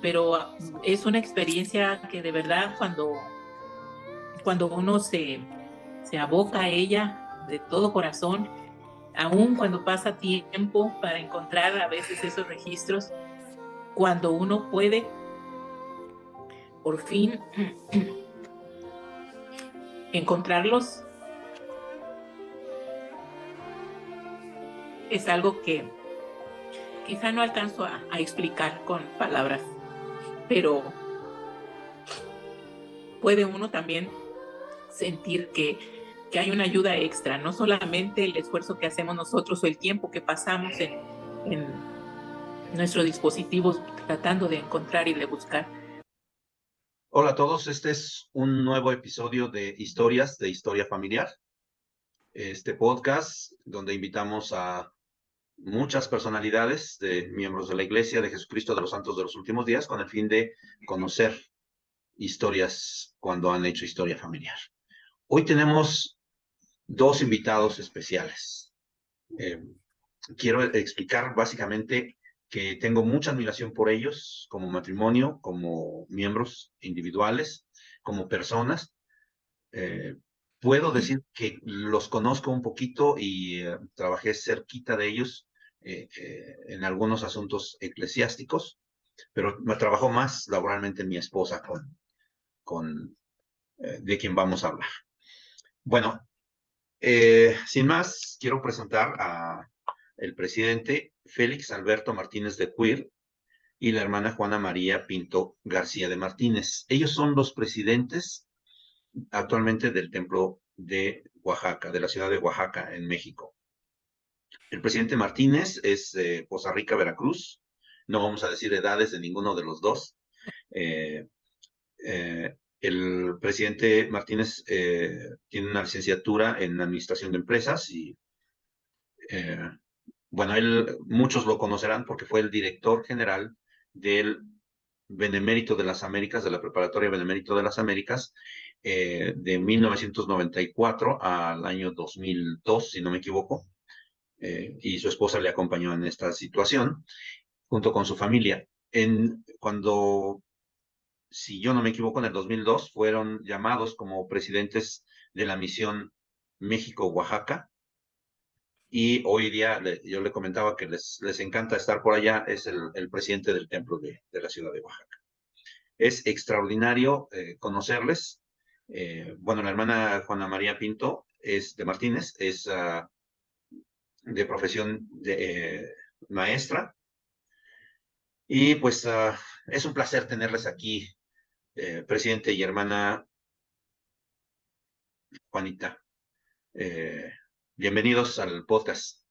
Pero es una experiencia que de verdad cuando uno se aboca a ella de todo corazón, aun cuando pasa tiempo para encontrar a veces esos registros, cuando uno puede por fin encontrarlos, es algo que quizá no alcanzo a explicar con palabras, pero puede uno también sentir que hay una ayuda extra, no solamente el esfuerzo que hacemos nosotros o el tiempo que pasamos en nuestros dispositivos tratando de encontrar y de buscar. Hola a todos, este es un nuevo episodio de Historias de Historia Familiar, este podcast donde invitamos a muchas personalidades de miembros de la Iglesia de Jesucristo de los Santos de los Últimos Días con el fin de conocer historias cuando han hecho historia familiar. Hoy tenemos dos invitados especiales. Quiero explicar básicamente que tengo mucha admiración por ellos como matrimonio, como miembros individuales, como personas. Eh, Puedo decir que los conozco un poquito y trabajé cerquita de ellos en algunos asuntos eclesiásticos, pero me trabajó más laboralmente mi esposa de quien vamos a hablar. Bueno, sin más, quiero presentar a el presidente Félix Alberto Martínez de Cuir y la hermana Juana María Pinto García de Martínez. Ellos son los presidentes actualmente del Templo de Oaxaca, de la ciudad de Oaxaca, en México. El presidente Martínez es de Poza Rica, Veracruz. No vamos a decir edades de ninguno de los dos. Eh, el presidente Martínez tiene una licenciatura en Administración de Empresas y, eh, bueno, muchos lo conocerán porque fue el director general del Benemérito de las Américas, de la Preparatoria Benemérito de las Américas, de 1994 al año 2002, si no me equivoco, y su esposa le acompañó en esta situación, junto con su familia. Si yo no me equivoco, en el 2002 fueron llamados como presidentes de la misión México-Oaxaca, y hoy día yo le comentaba que les encanta estar por allá, es el presidente del templo de la ciudad de Oaxaca. Es extraordinario conocerles. Bueno, la hermana Juana María Pinto es de Martínez, es de profesión maestra. Y pues es un placer tenerles aquí, presidente y hermana Juanita. Eh, Bienvenidos al podcast.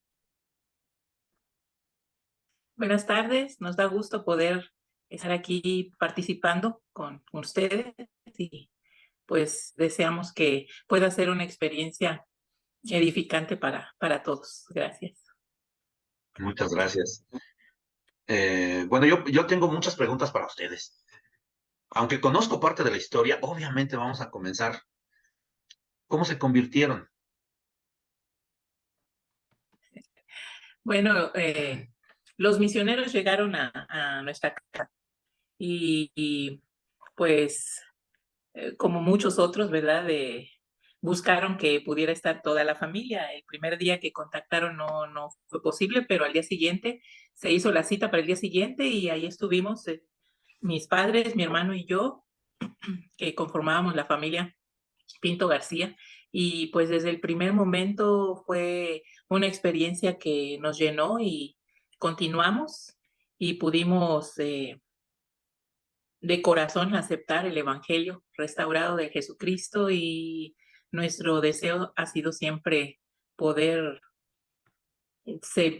Buenas tardes, nos da gusto poder estar aquí participando con ustedes y pues deseamos que pueda ser una experiencia edificante para todos. Gracias. Muchas gracias. Bueno, yo tengo muchas preguntas para ustedes. Aunque conozco parte de la historia, obviamente vamos a comenzar. ¿Cómo se convirtieron? Bueno, los misioneros llegaron a nuestra casa pues como muchos otros, ¿verdad? Buscaron que pudiera estar toda la familia. El primer día que contactaron no fue posible, pero al día siguiente se hizo la cita para el día siguiente y ahí estuvimos mis padres, mi hermano y yo, que conformábamos la familia Pinto García. Y pues desde el primer momento fue una experiencia que nos llenó y continuamos y pudimos de corazón aceptar el Evangelio restaurado de Jesucristo y nuestro deseo ha sido siempre poder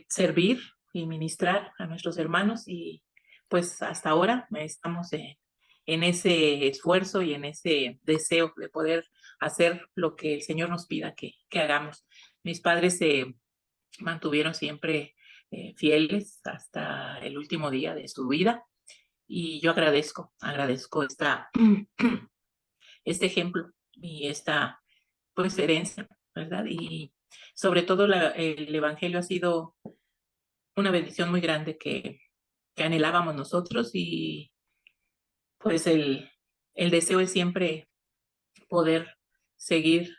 servir y ministrar a nuestros hermanos y pues hasta ahora estamos en ese esfuerzo y en ese deseo de poder hacer lo que el Señor nos pida que hagamos. Mis padres se mantuvieron siempre fieles hasta el último día de su vida y yo agradezco este ejemplo y esta pues herencia, ¿verdad? Y sobre todo el Evangelio ha sido una bendición muy grande que anhelábamos nosotros y pues el deseo es siempre poder seguir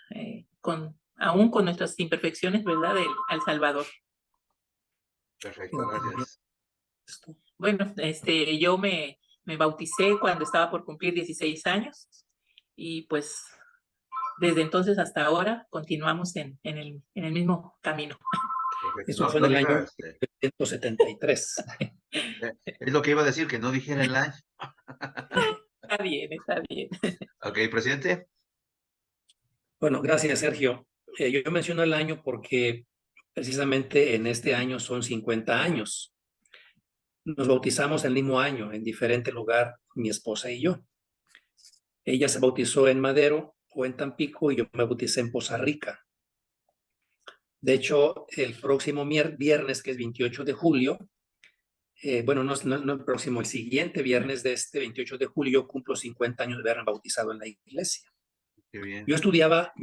aún con nuestras imperfecciones, ¿verdad? Al Salvador. Perfecto, gracias. Bueno, yo me bauticé cuando estaba por cumplir 16 años y pues desde entonces hasta ahora continuamos en el mismo camino. Perfecto. Eso No, fue en no el diga, año 1973. es lo que iba a decir, que no dijera el año. Está bien, está bien. Ok, presidente. Bueno, gracias, Sergio. Yo menciono el año porque precisamente en este año son 50 años. Nos bautizamos el mismo año, en diferente lugar, mi esposa y yo. Ella se bautizó en Madero o en Tampico y yo me bauticé en Poza Rica. De hecho, el próximo viernes, que es 28 de julio, bueno, no el próximo, el siguiente viernes de este 28 de julio, cumplo 50 años de haberme bautizado en la iglesia. Qué bien. Yo estudiaba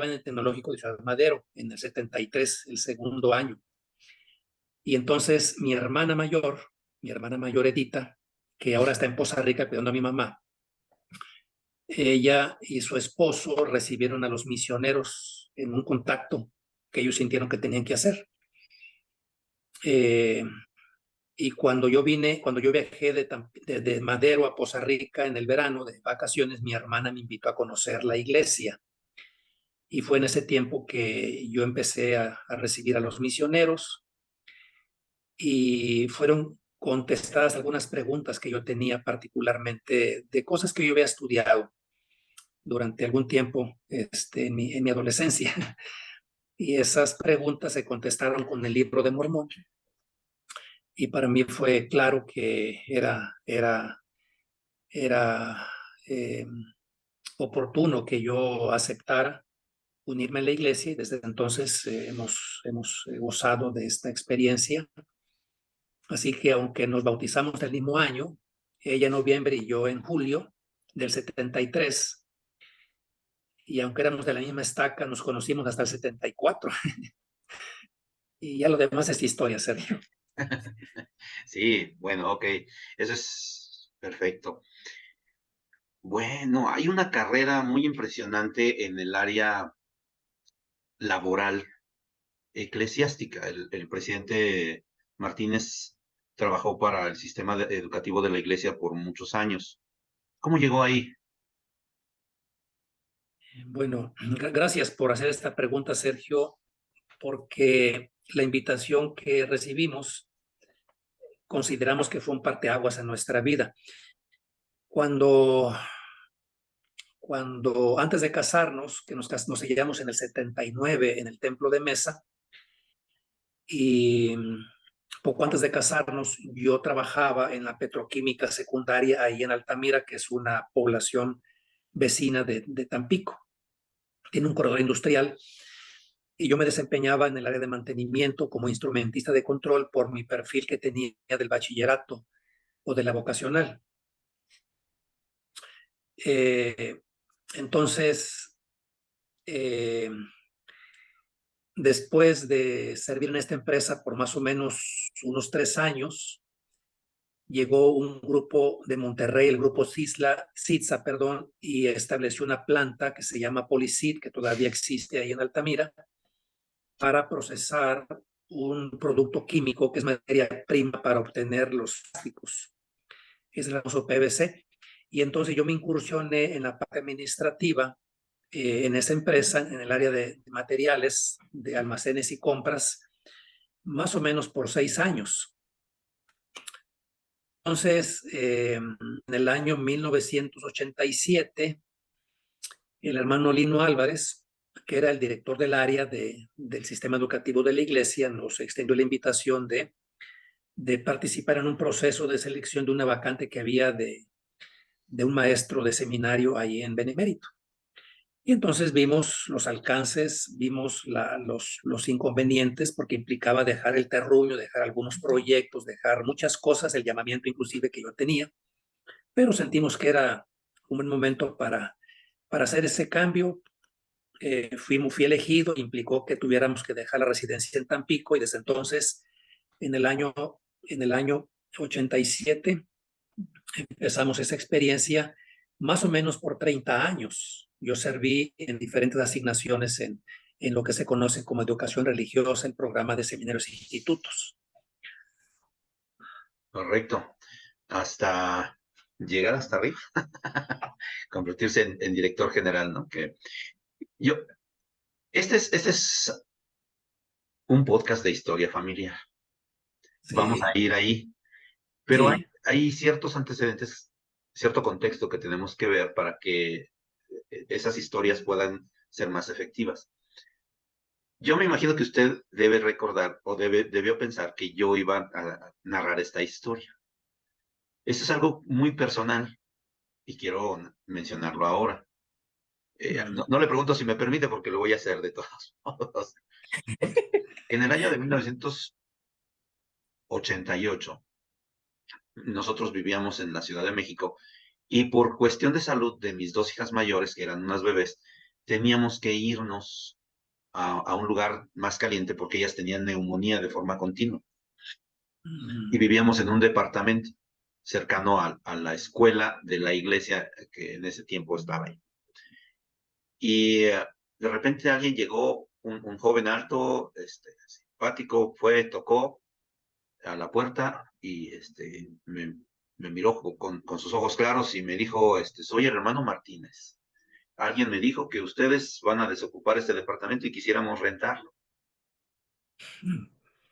en el Tecnológico de Ciudad Madero en el 73, el segundo año. Y entonces mi hermana mayor Edita, que ahora está en Poza Rica cuidando a mi mamá, ella y su esposo recibieron a los misioneros en un contacto que ellos sintieron que tenían que hacer. Y cuando yo viajé de Madero a Poza Rica en el verano de vacaciones, mi hermana me invitó a conocer la iglesia. Y fue en ese tiempo que yo empecé a recibir a los misioneros y fueron contestadas algunas preguntas que yo tenía particularmente de cosas que yo había estudiado durante algún tiempo en mi adolescencia. Y esas preguntas se contestaron con el Libro de Mormón. Y para mí fue claro que era oportuno que yo aceptara unirme a la iglesia y desde entonces hemos gozado de esta experiencia. Así que aunque nos bautizamos el mismo año, ella en noviembre y yo en julio del 73, y aunque éramos de la misma estaca, nos conocimos hasta el 74. Y ya lo demás es historia, Sergio. Sí, bueno, ok. Eso es perfecto. Bueno, hay una carrera muy impresionante en el área laboral eclesiástica. El presidente Martínez trabajó para el sistema educativo de la iglesia por muchos años. ¿Cómo llegó ahí? Bueno, gracias por hacer esta pregunta, Sergio, porque la invitación que recibimos consideramos que fue un parteaguas en nuestra vida. Cuando antes de casarnos, que nos sellamos en el 79 en el Templo de Mesa, y poco antes de casarnos, yo trabajaba en la petroquímica secundaria ahí en Altamira, que es una población vecina de Tampico. Tiene un corredor industrial y yo me desempeñaba en el área de mantenimiento como instrumentista de control por mi perfil que tenía del bachillerato o de la vocacional. Entonces, después de servir en esta empresa por más o menos unos 3 años, llegó un grupo de Monterrey, el grupo CITSA, y estableció una planta que se llama Policid, que todavía existe ahí en Altamira, para procesar un producto químico que es materia prima para obtener los plásticos. Es el famoso PVC. Y entonces yo me incursioné en la parte administrativa en esa empresa, en el área de materiales, de almacenes y compras, más o menos por 6 años. Entonces, en el año 1987, el hermano Lino Álvarez, que era el director del área del sistema educativo de la iglesia, nos extendió la invitación de participar en un proceso de selección de una vacante que había de un maestro de seminario ahí en Benemérito. Y entonces vimos los alcances, vimos los inconvenientes, porque implicaba dejar el terruño, dejar algunos proyectos, dejar muchas cosas, el llamamiento inclusive que yo tenía, pero sentimos que era un buen momento para hacer ese cambio, fui elegido, implicó que tuviéramos que dejar la residencia en Tampico, y desde entonces, en el año 87, empezamos esa experiencia más o menos por 30 años. Yo serví en diferentes asignaciones en lo que se conoce como educación religiosa, el programa de seminarios e institutos. Correcto. Hasta llegar hasta arriba, convertirse en director general, ¿no? Que yo, este es un podcast de historia familiar. Sí, Vamos a ir ahí, pero sí. hay ciertos antecedentes, cierto contexto que tenemos que ver para que esas historias puedan ser más efectivas. Yo me imagino que usted debe recordar o debió pensar que yo iba a narrar esta historia. Esto es algo muy personal y quiero mencionarlo ahora. No le pregunto si me permite porque lo voy a hacer de todos modos. En el año de 1988, nosotros vivíamos en la Ciudad de México y por cuestión de salud de mis dos hijas mayores, que eran unas bebés, teníamos que irnos a un lugar más caliente porque ellas tenían neumonía de forma continua. Y vivíamos en un departamento cercano a la escuela de la iglesia que en ese tiempo estaba ahí. Y de repente alguien llegó, un joven alto, simpático, tocó a la puerta y me miró con sus ojos claros y me dijo, soy el hermano Martínez. Alguien me dijo que ustedes van a desocupar este departamento y quisiéramos rentarlo.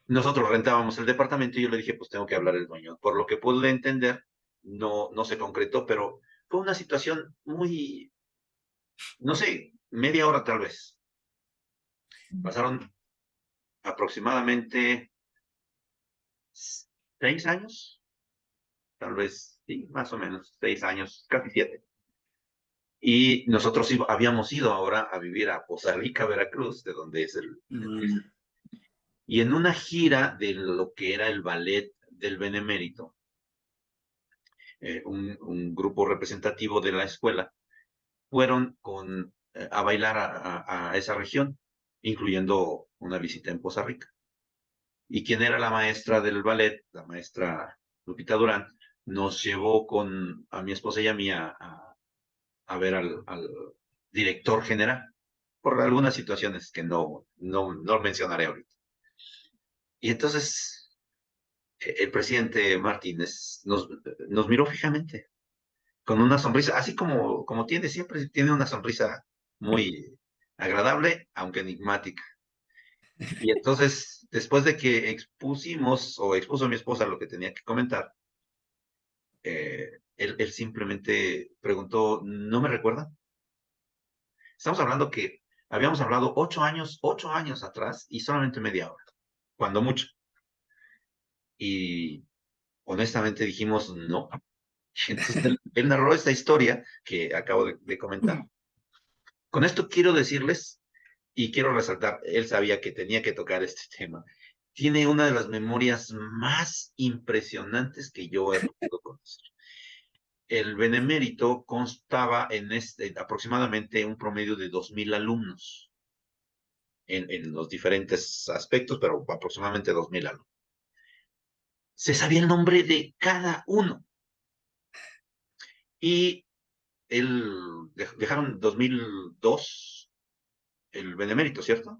Nosotros rentábamos el departamento y yo le dije, pues tengo que hablar el dueño. Por lo que pude entender, no se concretó, pero fue una situación muy, no sé, media hora tal vez. Pasaron aproximadamente 6 años, tal vez, sí, más o menos, 6 años, casi 7. Y nosotros habíamos ido ahora a vivir a Poza Rica, Veracruz, de donde es y en una gira de lo que era el ballet del Benemérito, un grupo representativo de la escuela, fueron a bailar a esa región, incluyendo una visita en Poza Rica. Y quien era la maestra del ballet, la maestra Lupita Durán, nos llevó a mi esposa y a mí a ver al director general, por algunas situaciones que no mencionaré ahorita. Y entonces el presidente Martínez nos miró fijamente, con una sonrisa, así como siempre tiene una sonrisa muy agradable, aunque enigmática. Y entonces, después de que expuso mi esposa lo que tenía que comentar, él simplemente preguntó, ¿no me recuerda? Estamos hablando que habíamos hablado 8 años atrás y solamente media hora, cuando mucho. Y honestamente dijimos no. Entonces él narró esta historia que acabo de comentar. Con esto quiero decirles y quiero resaltar, él sabía que tenía que tocar este tema. Tiene una de las memorias más impresionantes que yo he podido conocer. El Benemérito constaba en aproximadamente un promedio de 2,000 alumnos en los diferentes aspectos, pero aproximadamente 2,000 alumnos. Se sabía el nombre de cada uno. Y dejaron 2002 el Benemérito, ¿cierto?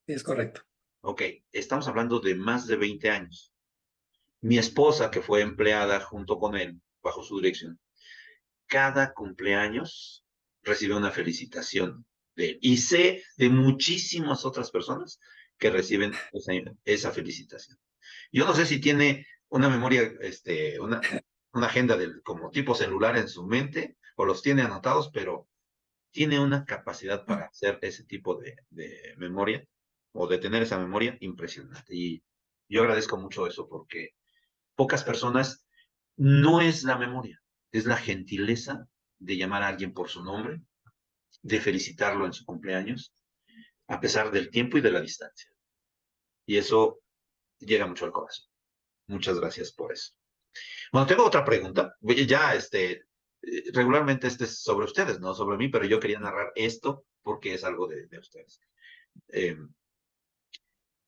Es correcto. Ok, estamos hablando de más de 20 años. Mi esposa, que fue empleada junto con él, bajo su dirección, cada cumpleaños recibe una felicitación de él. Y sé de muchísimas otras personas que reciben esa felicitación. Yo no sé si tiene una memoria, una agenda como tipo celular en su mente, o los tiene anotados, pero tiene una capacidad para hacer ese tipo de memoria, o de tener esa memoria impresionante. Y yo agradezco mucho eso porque pocas personas, no es la memoria, es la gentileza de llamar a alguien por su nombre, de felicitarlo en su cumpleaños, a pesar del tiempo y de la distancia. Y eso llega mucho al corazón. Muchas gracias por eso. Bueno, tengo otra pregunta. Ya, regularmente este es sobre ustedes, no sobre mí, pero yo quería narrar esto porque es algo de ustedes.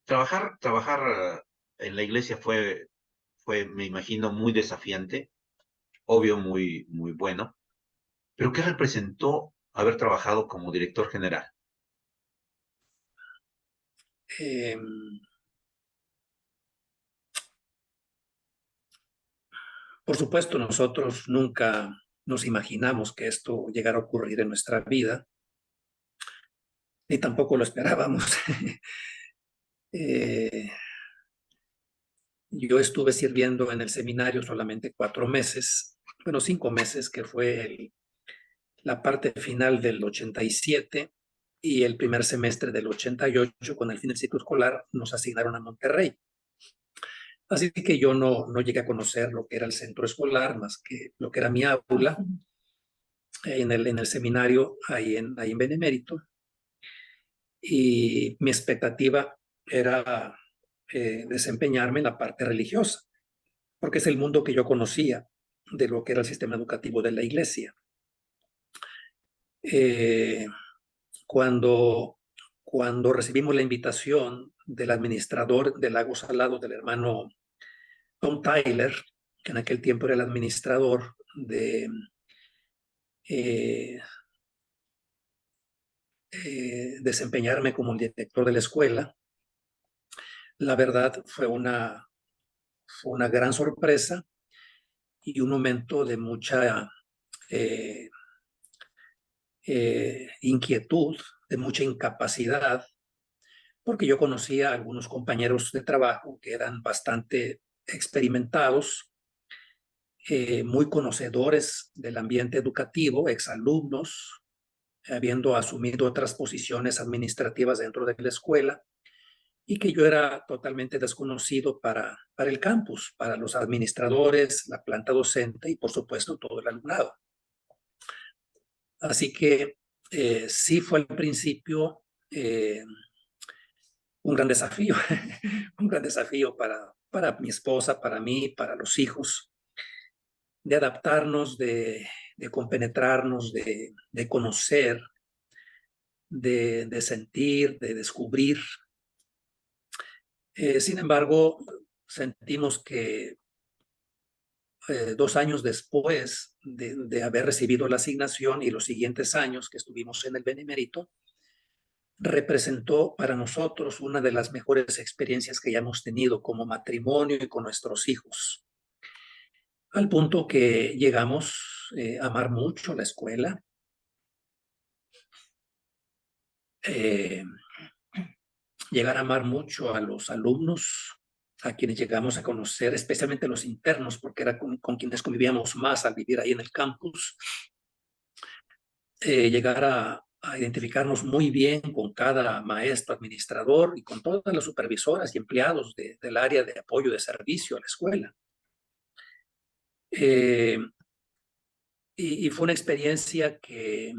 Trabajar en la iglesia fue, me imagino, muy desafiante, obvio, muy bueno. ¿Pero qué representó haber trabajado como director general? Eh, por supuesto, nosotros nunca nos imaginamos que esto llegara a ocurrir en nuestra vida, ni tampoco lo esperábamos. Yo estuve sirviendo en el seminario solamente 4 meses, bueno, 5 meses, que fue la parte final del 87 y el primer semestre del 88, con el fin del ciclo escolar, nos asignaron a Monterrey. Así que yo no llegué a conocer lo que era el centro escolar, más que lo que era mi aula en el seminario, ahí en Benemérito. Y mi expectativa era desempeñarme en la parte religiosa, porque es el mundo que yo conocía de lo que era el sistema educativo de la iglesia. Cuando recibimos la invitación del administrador del Lago Salado, del hermano Tom Tyler, que en aquel tiempo era el administrador de desempeñarme como el director de la escuela, la verdad fue una gran sorpresa y un momento de mucha inquietud, de mucha incapacidad, porque yo conocía a algunos compañeros de trabajo que eran bastante experimentados, muy conocedores del ambiente educativo, exalumnos, habiendo asumido otras posiciones administrativas dentro de la escuela, y que yo era totalmente desconocido para el campus, para los administradores, la planta docente y por supuesto todo el alumnado. Así que sí fue al principio un gran desafío, un gran desafío para mi esposa, para mí, para los hijos, de adaptarnos, de compenetrarnos, de conocer, de sentir, de descubrir. Sin embargo, sentimos que 2 años después de haber recibido la asignación y los siguientes años que estuvimos en el Benemérito, representó para nosotros una de las mejores experiencias que hayamos tenido como matrimonio y con nuestros hijos, al punto que llegamos a amar mucho la escuela, llegar a amar mucho a los alumnos, a quienes llegamos a conocer, especialmente los internos, porque era con quienes convivíamos más al vivir ahí en el campus, llegar a identificarnos muy bien con cada maestro, administrador y con todas las supervisoras y empleados del área de apoyo de servicio a la escuela. Y fue una experiencia que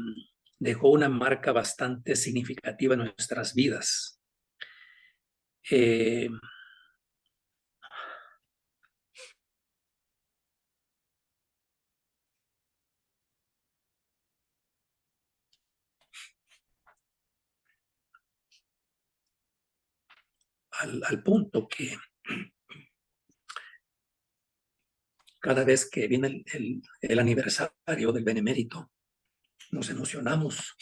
dejó una marca bastante significativa en nuestras vidas. Al punto que cada vez que viene el aniversario del Benemérito, nos emocionamos.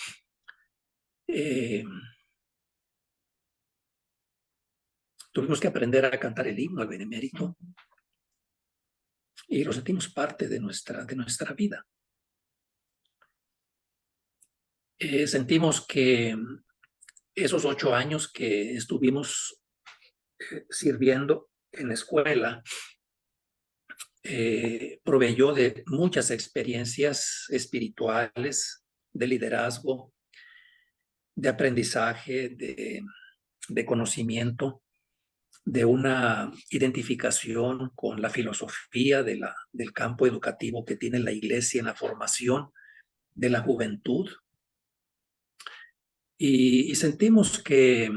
Tuvimos que aprender a cantar el himno al Benemérito y lo sentimos parte de nuestra vida. Sentimos que esos 8 años que estuvimos sirviendo en la escuela proveyó de muchas experiencias espirituales, de liderazgo, de aprendizaje, de conocimiento, de una identificación con la filosofía del campo educativo que tiene la iglesia en la formación de la juventud. Y sentimos que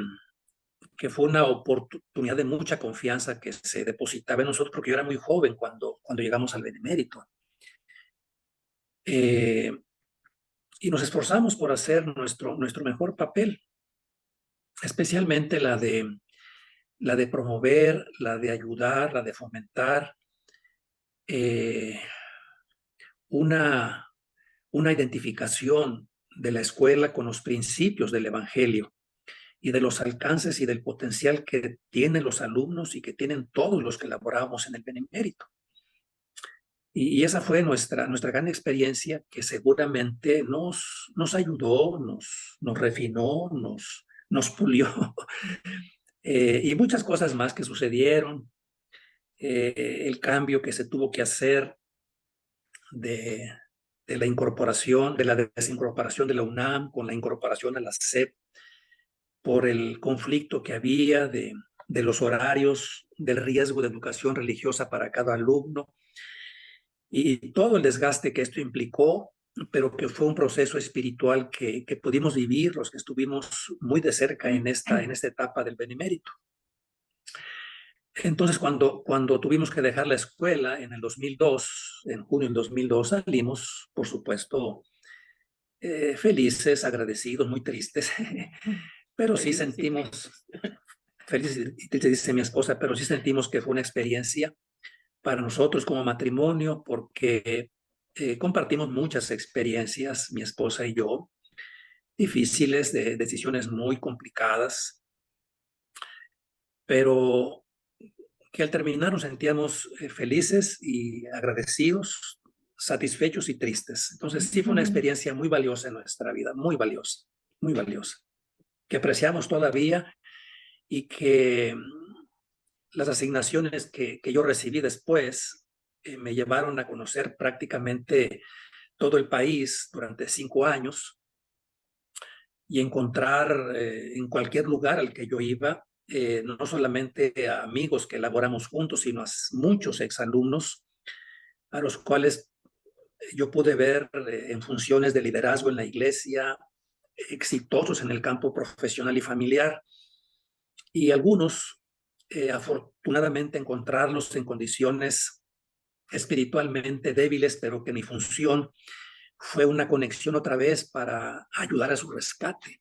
fue una oportunidad de mucha confianza que se depositaba en nosotros, porque yo era muy joven cuando llegamos al Benemérito. y nos esforzamos por hacer nuestro mejor papel, especialmente la de promover, la de ayudar, la de fomentar eh, una, una identificación de la escuela con los principios del Evangelio y de los alcances y del potencial que tienen los alumnos y que tienen todos los que laboramos en el Benemérito. Y esa fue nuestra gran experiencia que seguramente nos ayudó, nos refinó, nos pulió y muchas cosas más que sucedieron. El cambio que se tuvo que hacer de, de la incorporación, de la desincorporación de la UNAM con la incorporación a la SEP por el conflicto que había de los horarios, del riesgo de educación religiosa para cada alumno y todo el desgaste que esto implicó, pero que fue un proceso espiritual que pudimos vivir los que estuvimos muy de cerca en esta etapa del Benemérito. Entonces, cuando tuvimos que dejar la escuela en el 2002, en junio del 2002, salimos, por supuesto, felices, agradecidos, muy tristes, pero sí sentimos, felices y tristes, dice mi esposa, pero sí sentimos que fue una experiencia para nosotros como matrimonio, porque compartimos muchas experiencias, mi esposa y yo, difíciles, de decisiones muy complicadas, pero que al terminar nos sentíamos felices y agradecidos, satisfechos y tristes. Entonces sí fue una experiencia muy valiosa en nuestra vida, muy valiosa, que apreciamos todavía y que las asignaciones que yo recibí después me llevaron a conocer prácticamente todo el país durante 5 años y encontrar en cualquier lugar al que yo iba, no solamente a amigos que elaboramos juntos, sino a muchos exalumnos a los cuales yo pude ver en funciones de liderazgo en la iglesia, exitosos en el campo profesional y familiar, y algunos, afortunadamente, encontrarlos en condiciones espiritualmente débiles, pero que mi función fue una conexión otra vez para ayudar a su rescate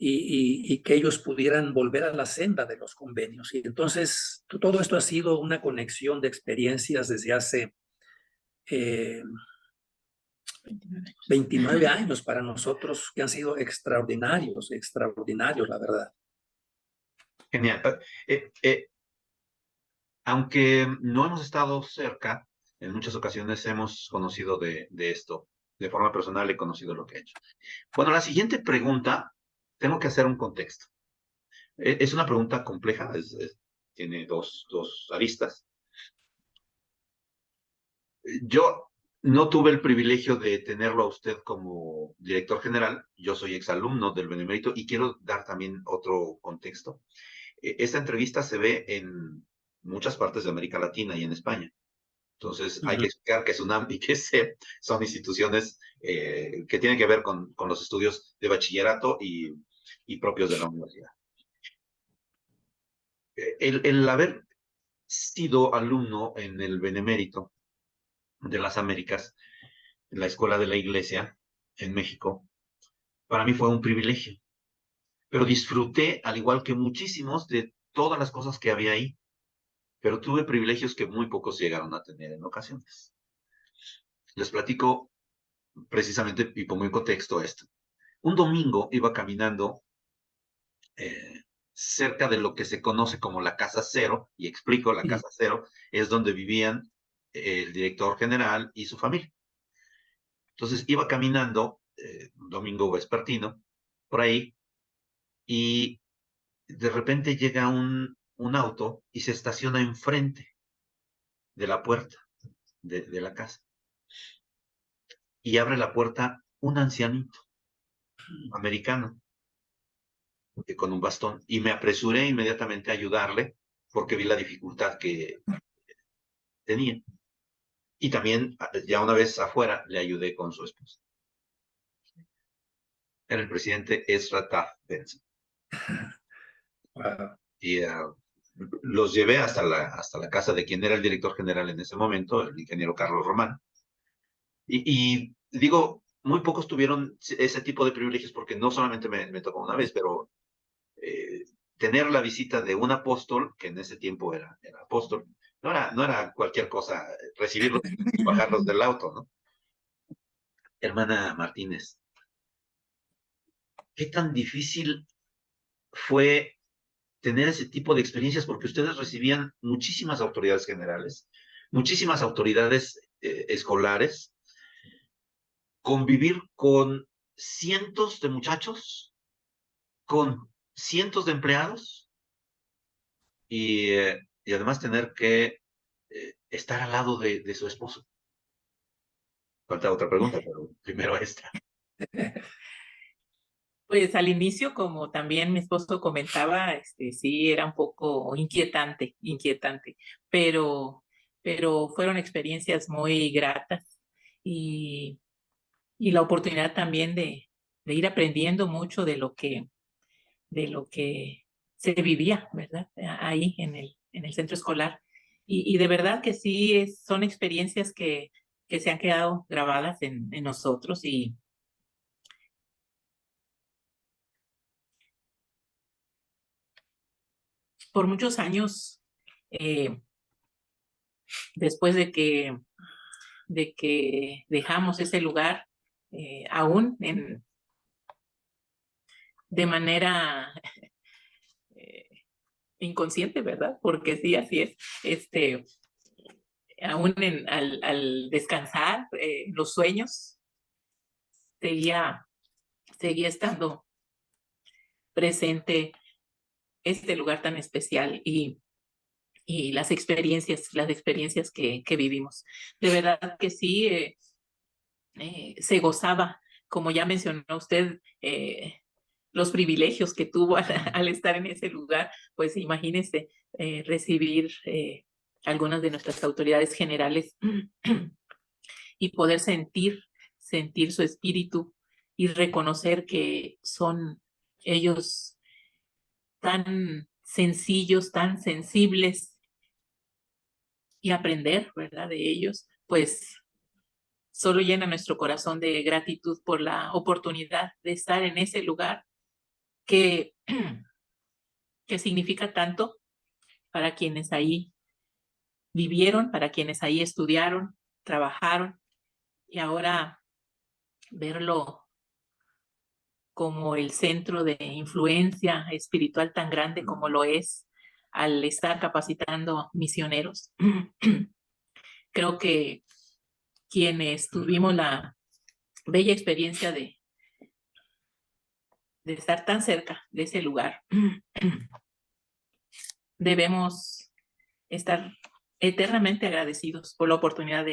y que ellos pudieran volver a la senda de los convenios. Y entonces todo esto ha sido una conexión de experiencias desde hace 29 años para nosotros que han sido extraordinarios, la verdad. Genial. Aunque no hemos estado cerca, en muchas ocasiones hemos conocido de esto. De forma personal he conocido lo que he hecho. Bueno, la siguiente pregunta, tengo que hacer un contexto. Es una pregunta compleja, tiene dos aristas. Yo no tuve el privilegio de tenerlo a usted como director general. Yo soy exalumno del Benemérito y quiero dar también otro contexto. Esta entrevista se ve en muchas partes de América Latina y en España. Entonces, hay que explicar que SUNAM y que SEP son instituciones que tienen que ver con los estudios de bachillerato y propios de la universidad. El haber sido alumno en el Benemérito de las Américas, en la Escuela de la Iglesia en México, para mí fue un privilegio. Pero disfruté, al igual que muchísimos, de todas las cosas que había ahí. Pero tuve privilegios que muy pocos llegaron a tener en ocasiones. Les platico precisamente y pongo en contexto esto. Un domingo iba caminando cerca de lo que se conoce como la Casa Cero, y explico, la Casa Cero es donde vivían el director general y su familia. Entonces iba caminando, un domingo vespertino, por ahí, y de repente llega un auto y se estaciona enfrente de la puerta de la casa. Y abre la puerta un ancianito americano con un bastón. Y me apresuré inmediatamente a ayudarle porque vi la dificultad que tenía. Y también, ya una vez afuera, le ayudé con su esposa. Era el presidente Ezra Taft Benson. Wow. Y los llevé hasta la casa de quien era el director general en ese momento, el ingeniero Carlos Román. Y digo, muy pocos tuvieron ese tipo de privilegios porque no solamente me tocó una vez, pero tener la visita de un apóstol, que en ese tiempo era apóstol, no era cualquier cosa recibirlos y bajarlos del auto, ¿no? Hermana Martínez, ¿qué tan difícil fue tener ese tipo de experiencias? Porque ustedes recibían muchísimas autoridades generales, muchísimas autoridades escolares, convivir con cientos de muchachos, con cientos de empleados y además tener que estar al lado de su esposo. Falta otra pregunta, pero primero esta. Pues al inicio, como también mi esposo comentaba, sí era un poco inquietante, pero fueron experiencias muy gratas y, y la oportunidad también de ir aprendiendo mucho de lo que se vivía, ¿verdad? Ahí en el centro escolar. Y de verdad que sí, son experiencias que se han quedado grabadas en nosotros y por muchos años, después de que dejamos ese lugar, aún de manera eh, inconsciente, ¿verdad? Porque sí, así es. Aún al descansar, los sueños, seguía, seguía estando presente este lugar tan especial y las experiencias que vivimos. De verdad que sí, se gozaba, como ya mencionó usted, los privilegios que tuvo al estar en ese lugar, pues imagínese recibir algunas de nuestras autoridades generales y poder sentir su espíritu y reconocer que son ellos tan sencillos, tan sensibles y aprender, ¿verdad? De ellos, pues solo llena nuestro corazón de gratitud por la oportunidad de estar en ese lugar que, que significa tanto para quienes ahí vivieron, para quienes ahí estudiaron, trabajaron y ahora verlo como el centro de influencia espiritual tan grande como lo es al estar capacitando misioneros. Creo que quienes tuvimos la bella experiencia de estar tan cerca de ese lugar, debemos estar eternamente agradecidos por la oportunidad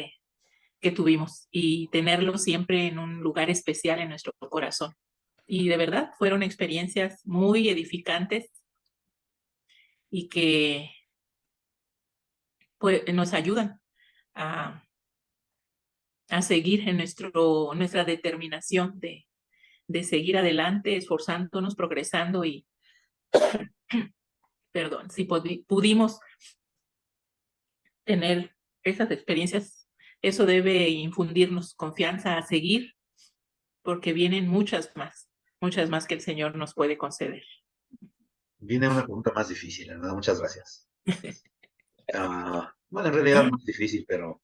que tuvimos y tenerlo siempre en un lugar especial en nuestro corazón. Y de verdad fueron experiencias muy edificantes y que pues, nos ayudan a, a seguir en nuestra determinación de seguir adelante, esforzándonos, progresando y, perdón, si pudimos tener esas experiencias, eso debe infundirnos confianza a seguir porque vienen muchas más que el Señor nos puede conceder. Viene una pregunta más difícil, ¿verdad? Muchas gracias. Bueno, en realidad no es difícil, pero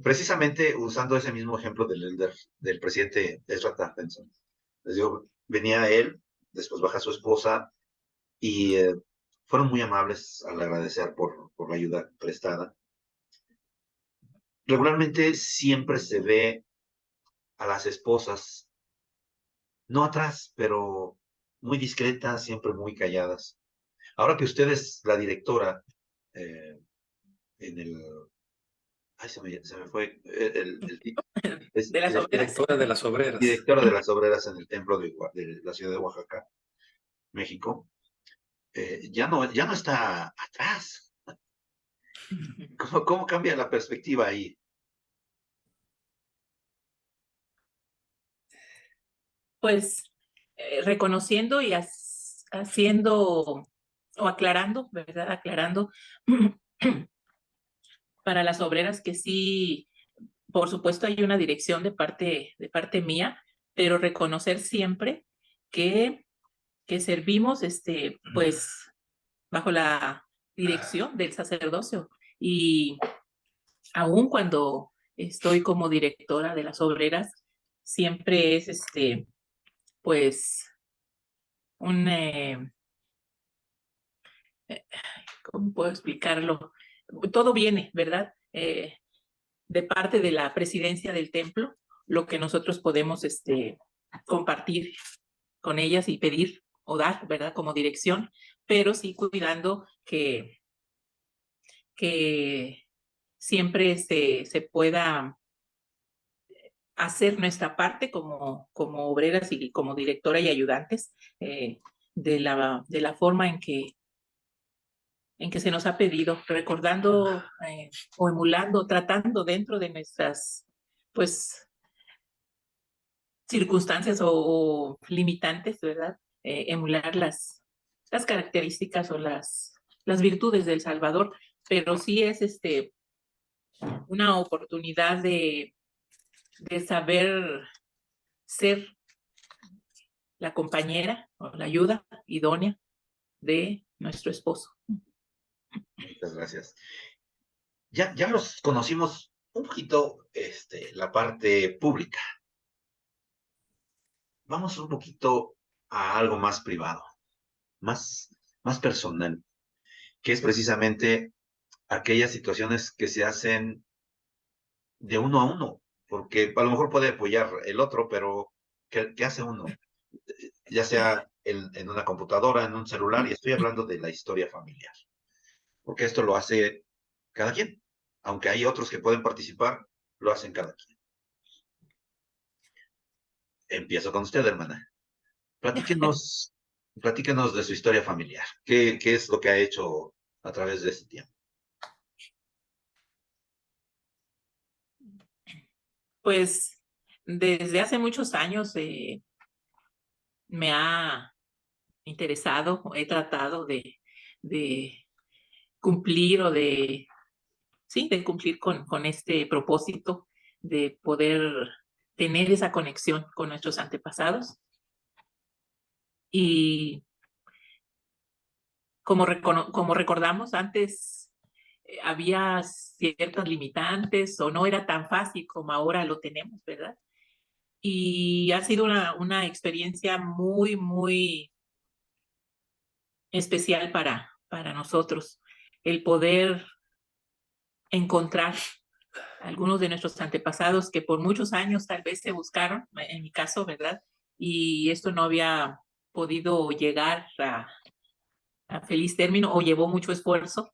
precisamente usando ese mismo ejemplo del presidente Ezra Taft-Benson. Les digo, venía él, después baja su esposa y fueron muy amables al agradecer por la ayuda prestada. Regularmente siempre se ve a las esposas, no atrás, pero muy discretas, siempre muy calladas. Ahora que usted es la directora eh, en el... Ay, se me fue es De las obreras. Directora de las obreras. directora de las obreras en el templo de la ciudad de Oaxaca, México. Ya no está atrás. ¿Cómo cambia la perspectiva ahí? Pues reconociendo y haciendo o aclarando, ¿verdad? Aclarando para las obreras que sí por supuesto hay una dirección de parte mía, pero reconocer siempre que servimos pues bajo la dirección del sacerdocio. Y aún cuando estoy como directora de las obreras, siempre es pues un ¿cómo puedo explicarlo? Todo viene, ¿verdad? De parte de la presidencia del templo, lo que nosotros podemos compartir con ellas y pedir o dar, ¿verdad? Como dirección, pero sí cuidando que siempre se pueda hacer nuestra parte como obreras y como directora y ayudantes de la forma en que se nos ha pedido, recordando o emulando, tratando dentro de nuestras pues circunstancias o limitantes, ¿verdad? Emular las características o las virtudes del Salvador, pero sí es una oportunidad de saber ser la compañera o la ayuda idónea de nuestro esposo. Muchas gracias. Ya los conocimos un poquito la parte pública. Vamos un poquito a algo más privado, más personal, que es precisamente aquellas situaciones que se hacen de uno a uno, porque a lo mejor puede apoyar el otro, pero ¿qué hace uno? Ya sea en una computadora, en un celular, y estoy hablando de la historia familiar, porque esto lo hace cada quien, aunque hay otros que pueden participar, lo hacen cada quien. Empiezo con usted, hermana. Platíquenos, platíquenos de su historia familiar. ¿Qué es lo que ha hecho a través de este tiempo? Pues desde hace muchos años me ha interesado, he tratado de cumplir o sí, de cumplir con este propósito de poder tener esa conexión con nuestros antepasados. Y como recordamos, antes había ciertas limitantes o no era tan fácil como ahora lo tenemos, ¿verdad? Y ha sido una experiencia muy, muy especial para nosotros el poder encontrar algunos de nuestros antepasados que por muchos años tal vez se buscaron, en mi caso, ¿verdad? Y esto no había podido llegar a feliz término o llevó mucho esfuerzo,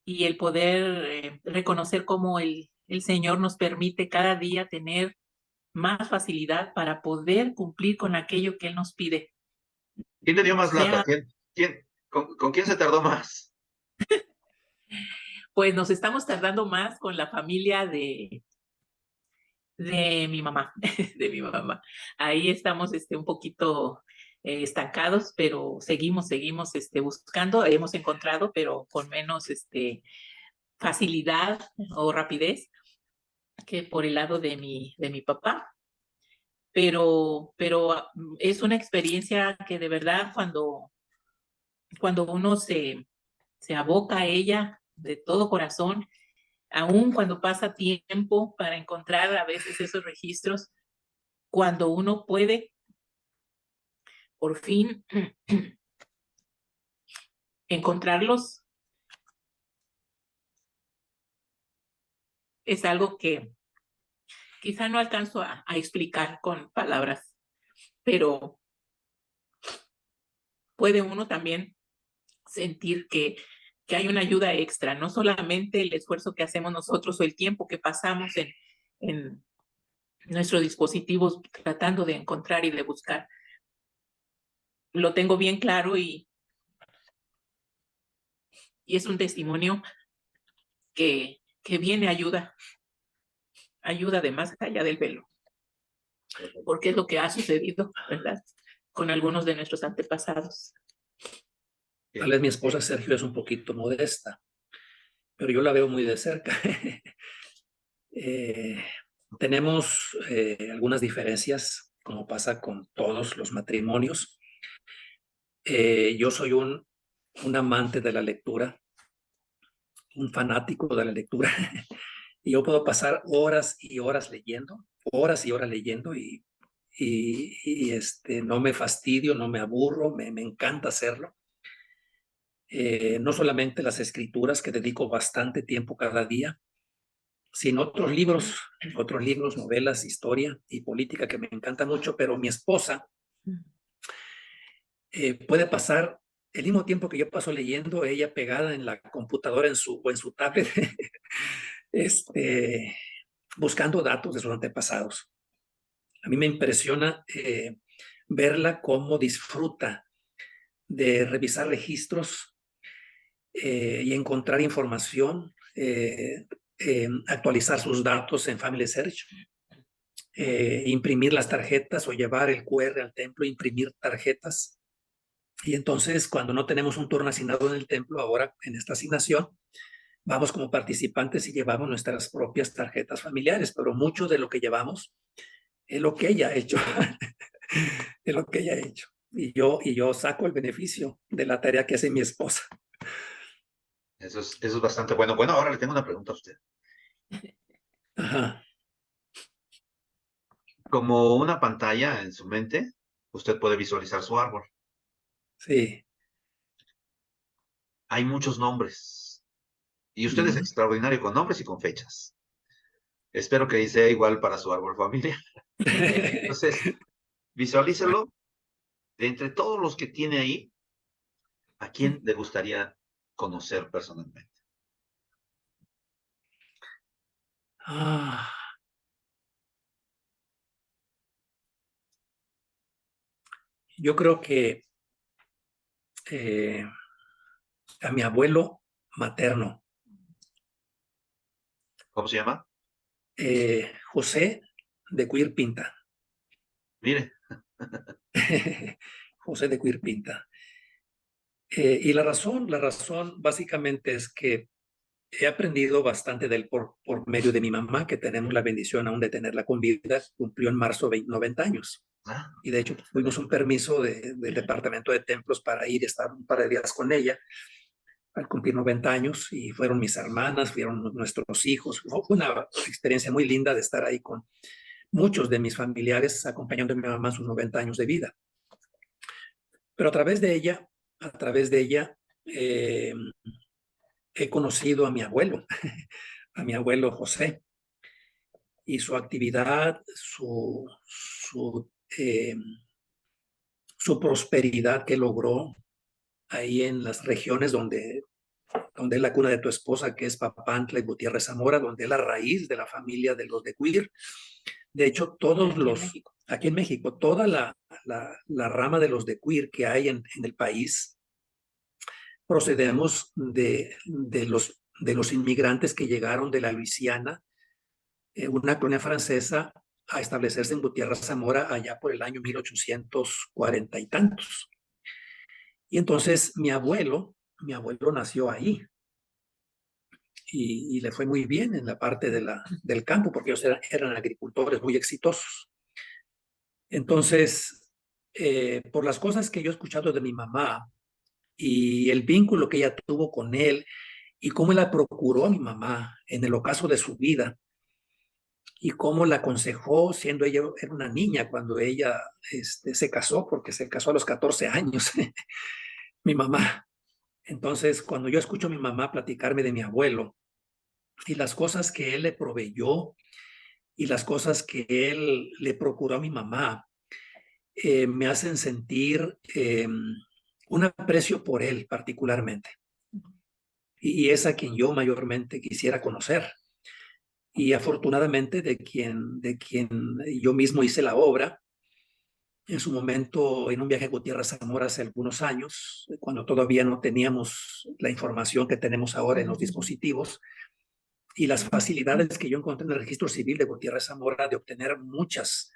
y el poder reconocer cómo el Señor nos permite cada día tener más facilidad para poder cumplir con aquello que Él nos pide. ¿Quién le dio más lata? Sea, ¿Con quién se tardó más? pues nos estamos tardando más con la familia de mi mamá, de mi mamá. Ahí estamos un poquito estancados, pero seguimos buscando, hemos encontrado, pero con menos facilidad o rapidez que por el lado de mi papá. Pero es una experiencia que de verdad cuando uno se aboca a ella de todo corazón, aun cuando pasa tiempo para encontrar a veces esos registros, cuando uno puede por fin encontrarlos, es algo que quizá no alcanzo a explicar con palabras, pero puede uno también sentir que hay una ayuda extra, no solamente el esfuerzo que hacemos nosotros o el tiempo que pasamos en nuestros dispositivos tratando de encontrar y de buscar. Lo tengo bien claro y es un testimonio que viene ayuda de más allá del velo, porque es lo que ha sucedido, ¿verdad? Con algunos de nuestros antepasados. Tal vez mi esposa Sergio es un poquito modesta, pero yo la veo muy de cerca. Tenemos algunas diferencias, como pasa con todos los matrimonios. Yo soy un amante de la lectura, un fanático de la lectura, y yo puedo pasar horas y horas leyendo y no me fastidio, no me aburro, me encanta hacerlo. No solamente las escrituras, que dedico bastante tiempo cada día, sino otros libros, novelas, historia y política que me encanta mucho, pero mi esposa puede pasar el mismo tiempo que yo paso leyendo, ella pegada en la computadora o en su tablet, buscando datos de sus antepasados. A mí me impresiona verla cómo disfruta de revisar registros y encontrar información, actualizar sus datos en Family Search, imprimir las tarjetas o llevar el QR al templo, imprimir tarjetas. Y entonces, cuando no tenemos un turno asignado en el templo, ahora en esta asignación, vamos como participantes y llevamos nuestras propias tarjetas familiares, pero mucho de lo que llevamos es lo que ella ha hecho, es lo que ella ha hecho. Y yo saco el beneficio de la tarea que hace mi esposa. Eso es bastante bueno. Bueno, ahora le tengo una pregunta a usted. Ajá, Como una pantalla en su mente, usted puede visualizar su árbol. sí. Hay muchos nombres y usted es extraordinario con nombres y con fechas. Espero que sea igual para su árbol familiar. Entonces, visualícelo de entre todos los que tiene ahí, ¿a quién le gustaría conocer personalmente? Ah, yo creo que a mi abuelo materno, ¿Cómo se llama? José de Cuir Pinta. Mire, José de Cuir Pinta. Y la razón básicamente es que he aprendido bastante de él por medio de mi mamá, que tenemos la bendición aún de tenerla con vida. Cumplió en marzo 90 años. ah, Y de hecho tuvimos un permiso del Departamento de Templos para ir y estar un par de días con ella al cumplir 90 años. Y fueron mis hermanas, fueron nuestros hijos. Fue una experiencia muy linda de estar ahí con muchos de mis familiares acompañando a mi mamá en sus 90 años de vida. Pero a través de ella, he conocido a a mi abuelo José, y su actividad, su prosperidad que logró ahí en las regiones donde es la cuna de tu esposa, que es Papantla y Gutiérrez Zamora, donde es la raíz de la familia de los de Cuir. De hecho, aquí en México, toda la rama de los de Cuir que hay en el país, procedemos de los inmigrantes que llegaron de la Luisiana, una colonia francesa, a establecerse en Gutiérrez Zamora allá por el año 1840 y tantos. Y entonces mi abuelo nació ahí y le fue muy bien en la parte del campo porque ellos eran agricultores muy exitosos. Entonces, por las cosas que yo he escuchado de mi mamá y el vínculo que ella tuvo con él y cómo él la procuró a mi mamá en el ocaso de su vida, y cómo la aconsejó siendo ella era una niña cuando ella se casó, porque se casó a los 14 años, mi mamá. Entonces, cuando yo escucho a mi mamá platicarme de mi abuelo y las cosas que él le proveyó y las cosas que él le procuró a mi mamá, me hacen sentir un aprecio por él particularmente. Y es a quien yo mayormente quisiera conocer. Y afortunadamente de quien yo mismo hice la obra, en su momento en un viaje a Gutiérrez Zamora hace algunos años, cuando todavía no teníamos la información que tenemos ahora en los dispositivos y las facilidades que yo encontré en el registro civil de Gutiérrez Zamora de obtener muchos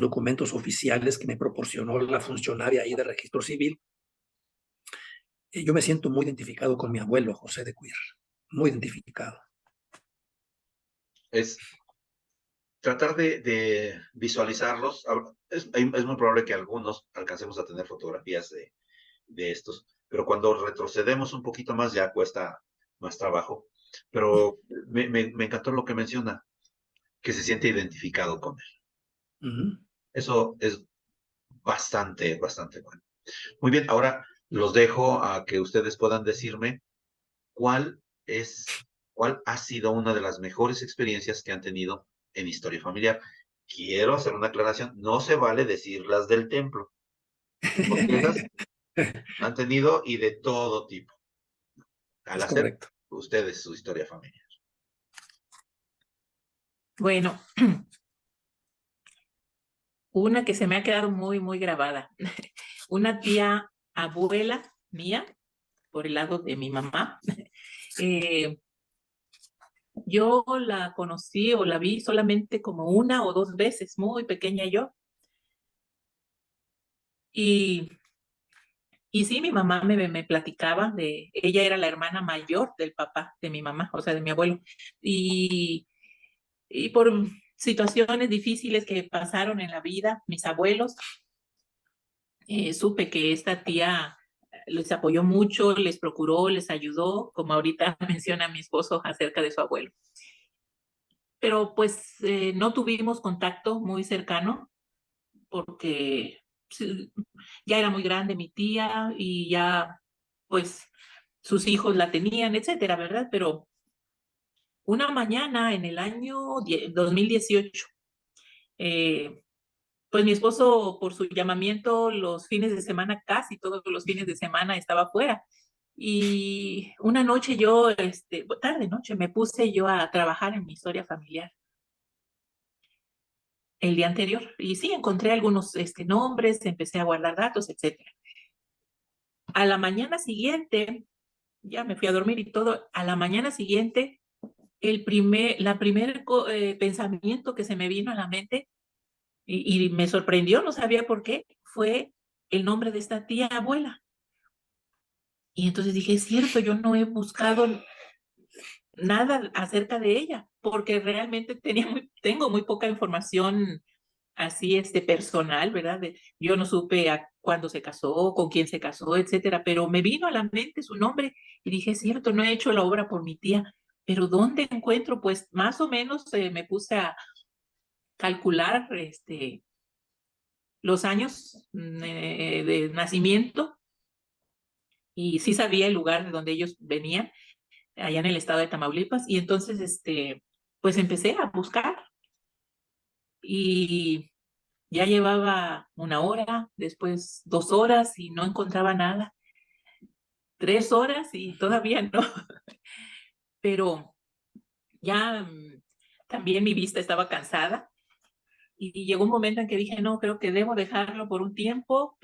documentos oficiales que me proporcionó la funcionaria ahí de registro civil. Yo me siento muy identificado con mi abuelo, José de Cuir, muy identificado. es tratar de visualizarlos. Es muy probable que algunos alcancemos a tener fotografías de estos, pero cuando retrocedemos un poquito más ya cuesta más trabajo. Pero me encantó lo que menciona, que se siente identificado con él. Eso es bastante, bastante bueno. Muy bien, ahora los dejo a que ustedes puedan decirme cuál ha sido una de las mejores experiencias que han tenido en historia familiar. Quiero hacer una aclaración, no se vale decir las del templo, porque esas han tenido y de todo tipo, al Es hacer correcto. ustedes su historia familiar. Bueno, una que se me ha quedado muy, muy grabada. Una tía abuela mía, por el lado de mi mamá, yo la conocí o la vi solamente como una o dos veces, muy pequeña yo. Y sí, mi mamá me platicaba de, ella era la hermana mayor del papá de mi mamá, o sea, de mi abuelo. Y, y por situaciones difíciles que pasaron en la vida, mis abuelos, supe que esta tía les apoyó mucho, les procuró, les ayudó, como ahorita menciona mi esposo acerca de su abuelo. Pero pues no tuvimos contacto muy cercano porque sí, ya era muy grande mi tía y ya pues sus hijos la tenían, etcétera, ¿verdad? Pero una mañana en el año 2018, pues mi esposo por su llamamiento los fines de semana, casi todos los fines de semana estaba afuera. Y una noche yo, tarde noche, me puse yo a trabajar en mi historia familiar el día anterior. Y sí, encontré algunos nombres, empecé a guardar datos, etcétera. A la mañana siguiente, ya me fui a dormir y todo, a la mañana siguiente, la primer pensamiento que se me vino a la mente y me sorprendió, no sabía por qué, fue el nombre de esta tía abuela. Y entonces dije, es cierto, yo no he buscado nada acerca de ella, porque realmente tengo muy poca información así personal, ¿verdad? Yo no supe a cuándo se casó, con quién se casó, etcétera, pero me vino a la mente su nombre y dije, es cierto, no he hecho la obra por mi tía, pero ¿dónde encuentro? Pues más o menos me puse a calcular los años de nacimiento y sí sabía el lugar de donde ellos venían, allá en el estado de Tamaulipas, y entonces pues empecé a buscar y ya llevaba una hora, después 2 horas y no encontraba nada, 3 horas y todavía no, pero ya también mi vista estaba cansada y llegó un momento en que dije, no, creo que debo dejarlo por un tiempo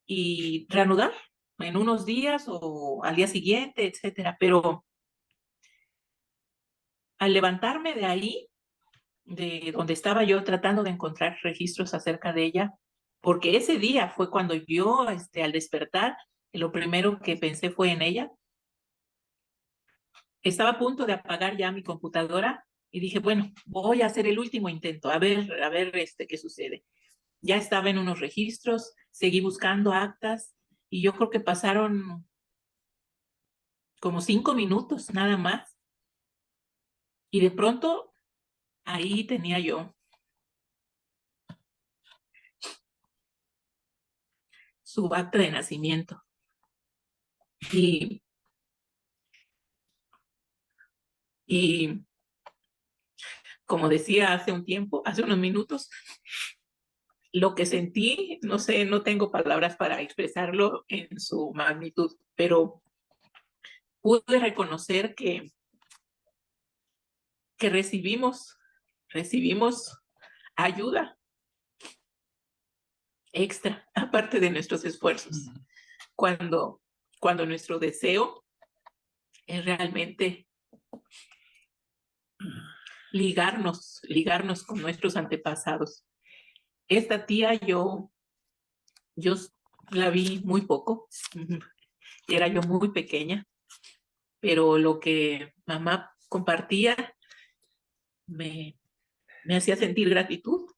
y reanudar en unos días o al día siguiente, etcétera. Pero al levantarme de ahí, de donde estaba yo tratando de encontrar registros acerca de ella, porque ese día fue cuando yo, al despertar, lo primero que pensé fue en ella. Estaba a punto de apagar ya mi computadora y dije, bueno, voy a hacer el último intento, a ver qué sucede. Ya estaba en unos registros, seguí buscando actas y yo creo que pasaron como 5 minutos nada más. Y de pronto ahí tenía yo su acta de nacimiento. Y, y como decía hace un tiempo, hace unos minutos, lo que sentí, no sé, no tengo palabras para expresarlo en su magnitud, pero pude reconocer que recibimos ayuda extra, aparte de nuestros esfuerzos, cuando, cuando nuestro deseo es realmente ligarnos con nuestros antepasados. Esta tía yo la vi muy poco, era yo muy pequeña, pero lo que mamá compartía me me hacía sentir gratitud.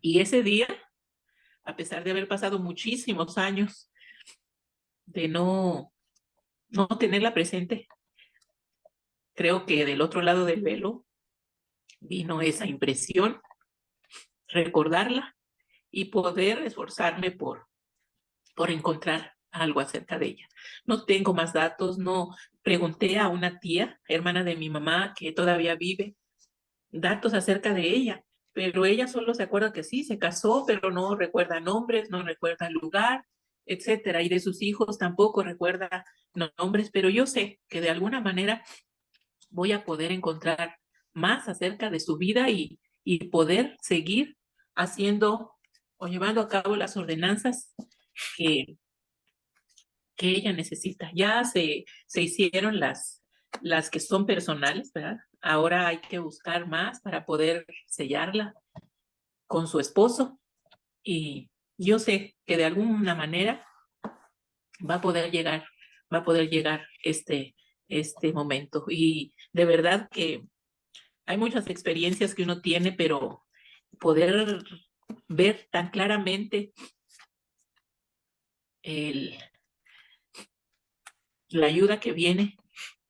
Y ese día, a pesar de haber pasado muchísimos años de no tenerla presente, creo que del otro lado del velo vino esa impresión, recordarla y poder esforzarme por encontrar algo acerca de ella. No tengo más datos, no pregunté a una tía, hermana de mi mamá, que todavía vive, datos acerca de ella, pero ella solo se acuerda que sí, se casó, pero no recuerda nombres, no recuerda lugar, etcétera, y de sus hijos tampoco recuerda nombres, pero yo sé que de alguna manera voy a poder encontrar más acerca de su vida y poder seguir haciendo o llevando a cabo las ordenanzas que ella necesita. Ya se hicieron las que son personales, ¿verdad? Ahora hay que buscar más para poder sellarla con su esposo y yo sé que de alguna manera va a poder llegar este momento. Y de verdad que hay muchas experiencias que uno tiene, pero poder ver tan claramente la ayuda que viene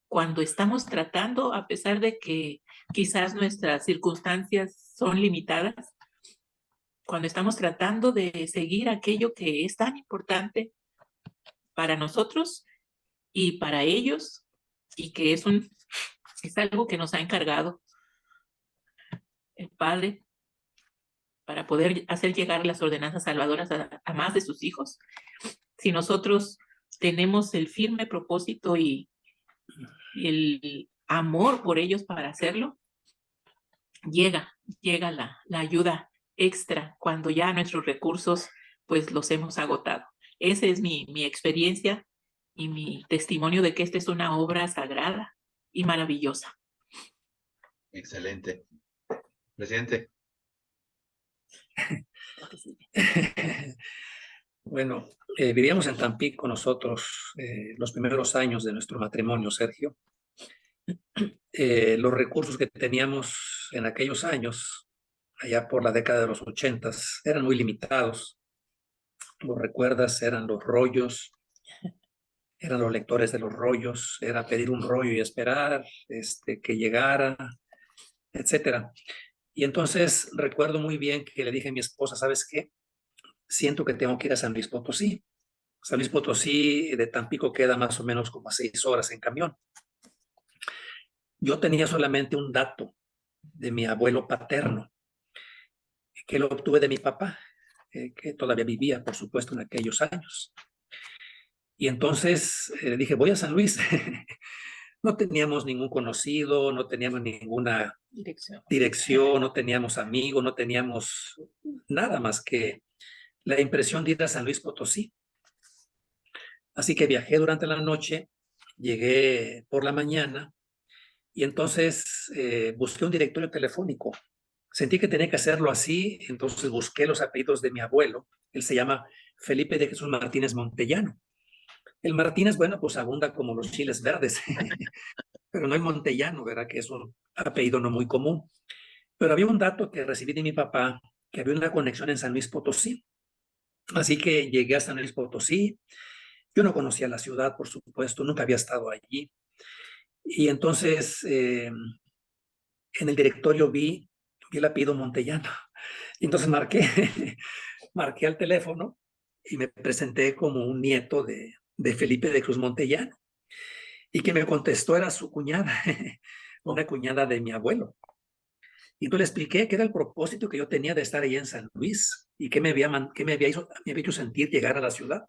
cuando estamos tratando, a pesar de que quizás nuestras circunstancias son limitadas, cuando estamos tratando de seguir aquello que es tan importante para nosotros y para ellos, y que es algo que nos ha encargado el Padre para poder hacer llegar las ordenanzas salvadoras a más de sus hijos. Si nosotros tenemos el firme propósito y el amor por ellos para hacerlo, llega la ayuda extra cuando ya nuestros recursos pues los hemos agotado. Esa es mi experiencia y mi testimonio de que esta es una obra sagrada y maravillosa. Excelente. Presidente. Bueno, vivíamos en Tampico nosotros los primeros años de nuestro matrimonio, Sergio. Los recursos que teníamos en aquellos años, allá por la década de los 80, eran muy limitados. Lo recuerdas, eran los rollos, eran los lectores de los rollos, era pedir un rollo y esperar que llegara, etcétera. Y entonces recuerdo muy bien que le dije a mi esposa, ¿sabes qué? Siento que tengo que ir a San Luis Potosí. San Luis Potosí de Tampico queda más o menos como a 6 horas en camión. Yo tenía solamente un dato de mi abuelo paterno, que lo obtuve de mi papá, que todavía vivía, por supuesto, en aquellos años. Y entonces le dije, voy a San Luis. No teníamos ningún conocido, no teníamos ninguna dirección, no teníamos amigos, no teníamos nada más que la impresión de ir a San Luis Potosí. Así que viajé durante la noche, llegué por la mañana y entonces busqué un directorio telefónico. Sentí que tenía que hacerlo así, entonces busqué los apellidos de mi abuelo. Él se llama Felipe de Jesús Martínez Montellano. El Martínez, bueno, pues abunda como los chiles verdes, pero no el Montellano, ¿verdad? Que es un apellido no muy común. Pero había un dato que recibí de mi papá, que había una conexión en San Luis Potosí. Así que llegué a San Luis Potosí. Yo no conocía la ciudad, por supuesto, nunca había estado allí. Y entonces en el directorio vi el apellido Montellano. Y entonces marqué al teléfono y me presenté como un nieto de Felipe de Cruz Montellano. Y que me contestó era su cuñada, una cuñada de mi abuelo. Y entonces le expliqué que era el propósito que yo tenía de estar allá en San Luis y que me había hecho sentir llegar a la ciudad.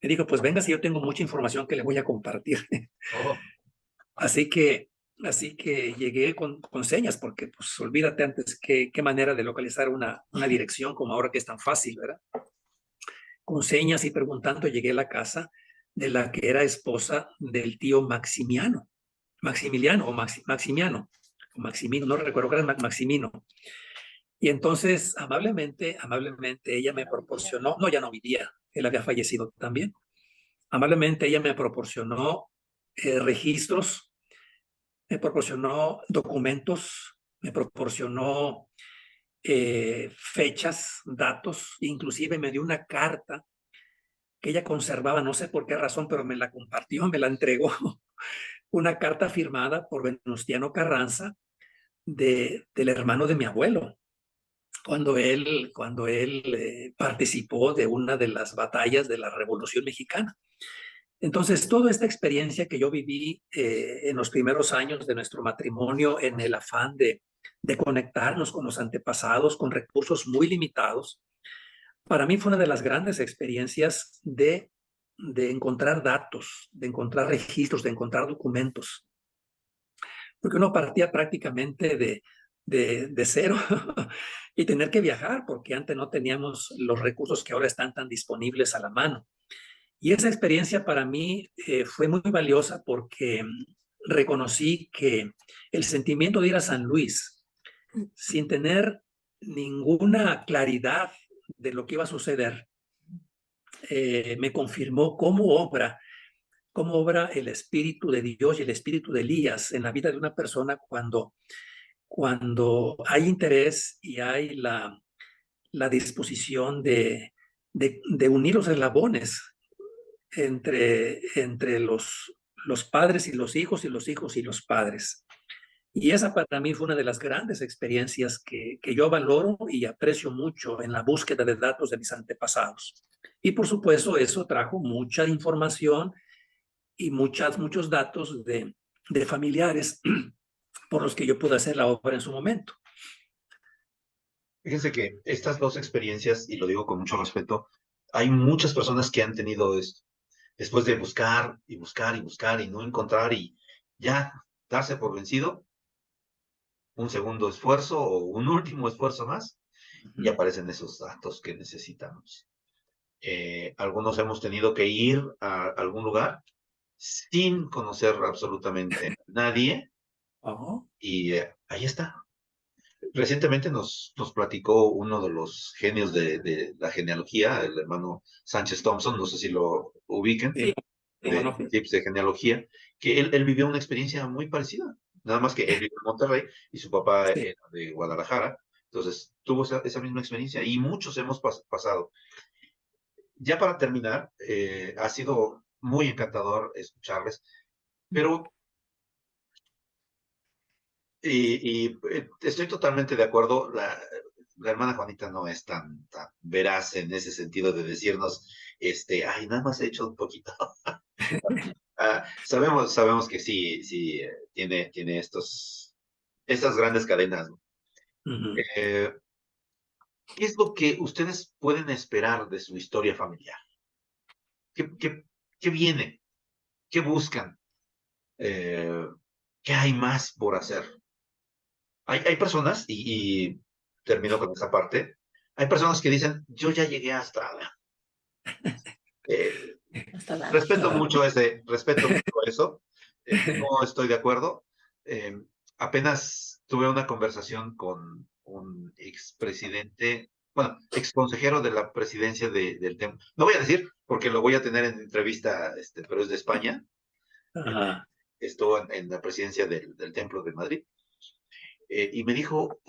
Me dijo, pues venga, si yo tengo mucha información que le voy a compartir. Oh. Así que llegué con señas, porque pues olvídate antes qué manera de localizar una dirección como ahora que es tan fácil, ¿verdad? Con señas y preguntando llegué a la casa de la que era esposa del tío Maximiliano, o Maximino, no recuerdo, que era Maximino. Y entonces, amablemente, ella me proporcionó, no, ya no vivía, él había fallecido también. Amablemente ella me proporcionó registros, me proporcionó documentos me proporcionó fechas, datos, inclusive me dio una carta que ella conservaba, no sé por qué razón, pero me la compartió, me la entregó, una carta firmada por Venustiano Carranza del hermano de mi abuelo, cuando él participó de una de las batallas de la Revolución Mexicana. Entonces, toda esta experiencia que yo viví en los primeros años de nuestro matrimonio, en el afán de conectarnos con los antepasados, con recursos muy limitados, para mí fue una de las grandes experiencias de encontrar datos, de encontrar registros, de encontrar documentos, porque uno partía prácticamente de cero y tener que viajar, porque antes no teníamos los recursos que ahora están tan disponibles a la mano. Y esa experiencia para mí fue muy valiosa porque reconocí que el sentimiento de ir a San Luis sin tener ninguna claridad de lo que iba a suceder, me confirmó cómo obra el Espíritu de Dios y el Espíritu de Elías en la vida de una persona cuando hay interés y hay la disposición de unir los eslabones entre los padres y los hijos y los hijos y los padres. Y esa para mí fue una de las grandes experiencias que yo valoro y aprecio mucho en la búsqueda de datos de mis antepasados. Y por supuesto eso trajo mucha información y muchos datos de familiares por los que yo pude hacer la obra en su momento. Fíjense que estas dos experiencias, y lo digo con mucho respeto, hay muchas personas que han tenido esto. Después de buscar y buscar y buscar y no encontrar y ya darse por vencido, un segundo esfuerzo o un último esfuerzo más, y aparecen esos datos que necesitamos. Algunos hemos tenido que ir a algún lugar sin conocer absolutamente a nadie, y ahí está. Recientemente nos platicó uno de los genios de la genealogía, el hermano Sánchez Thompson, no sé si lo ubiquen, Sí, de tips de genealogía, que él vivió una experiencia muy parecida, nada más que él vive en Monterrey y su papá sí. era de Guadalajara, entonces tuvo esa misma experiencia y muchos hemos pasado. Ya para terminar, ha sido muy encantador escucharles, pero estoy totalmente de acuerdo. La hermana Juanita no es tan veraz en ese sentido de decirnos, ay, nada más he hecho un poquito. Sabemos que sí, sí, tiene estas grandes cadenas, ¿no? Uh-huh. ¿Qué es lo que ustedes pueden esperar de su historia familiar? ¿Qué viene? ¿Qué buscan? ¿Qué hay más por hacer? Hay personas, y termino con esa parte, hay personas que dicen, yo ya llegué hasta... respeto mucho eso, no estoy de acuerdo. Apenas tuve una conversación con un expresidente, bueno, exconsejero de la presidencia del templo. No voy a decir, porque lo voy a tener en entrevista, pero es de España. Uh-huh. Estuvo en la presidencia del Templo de Madrid. Y me dijo,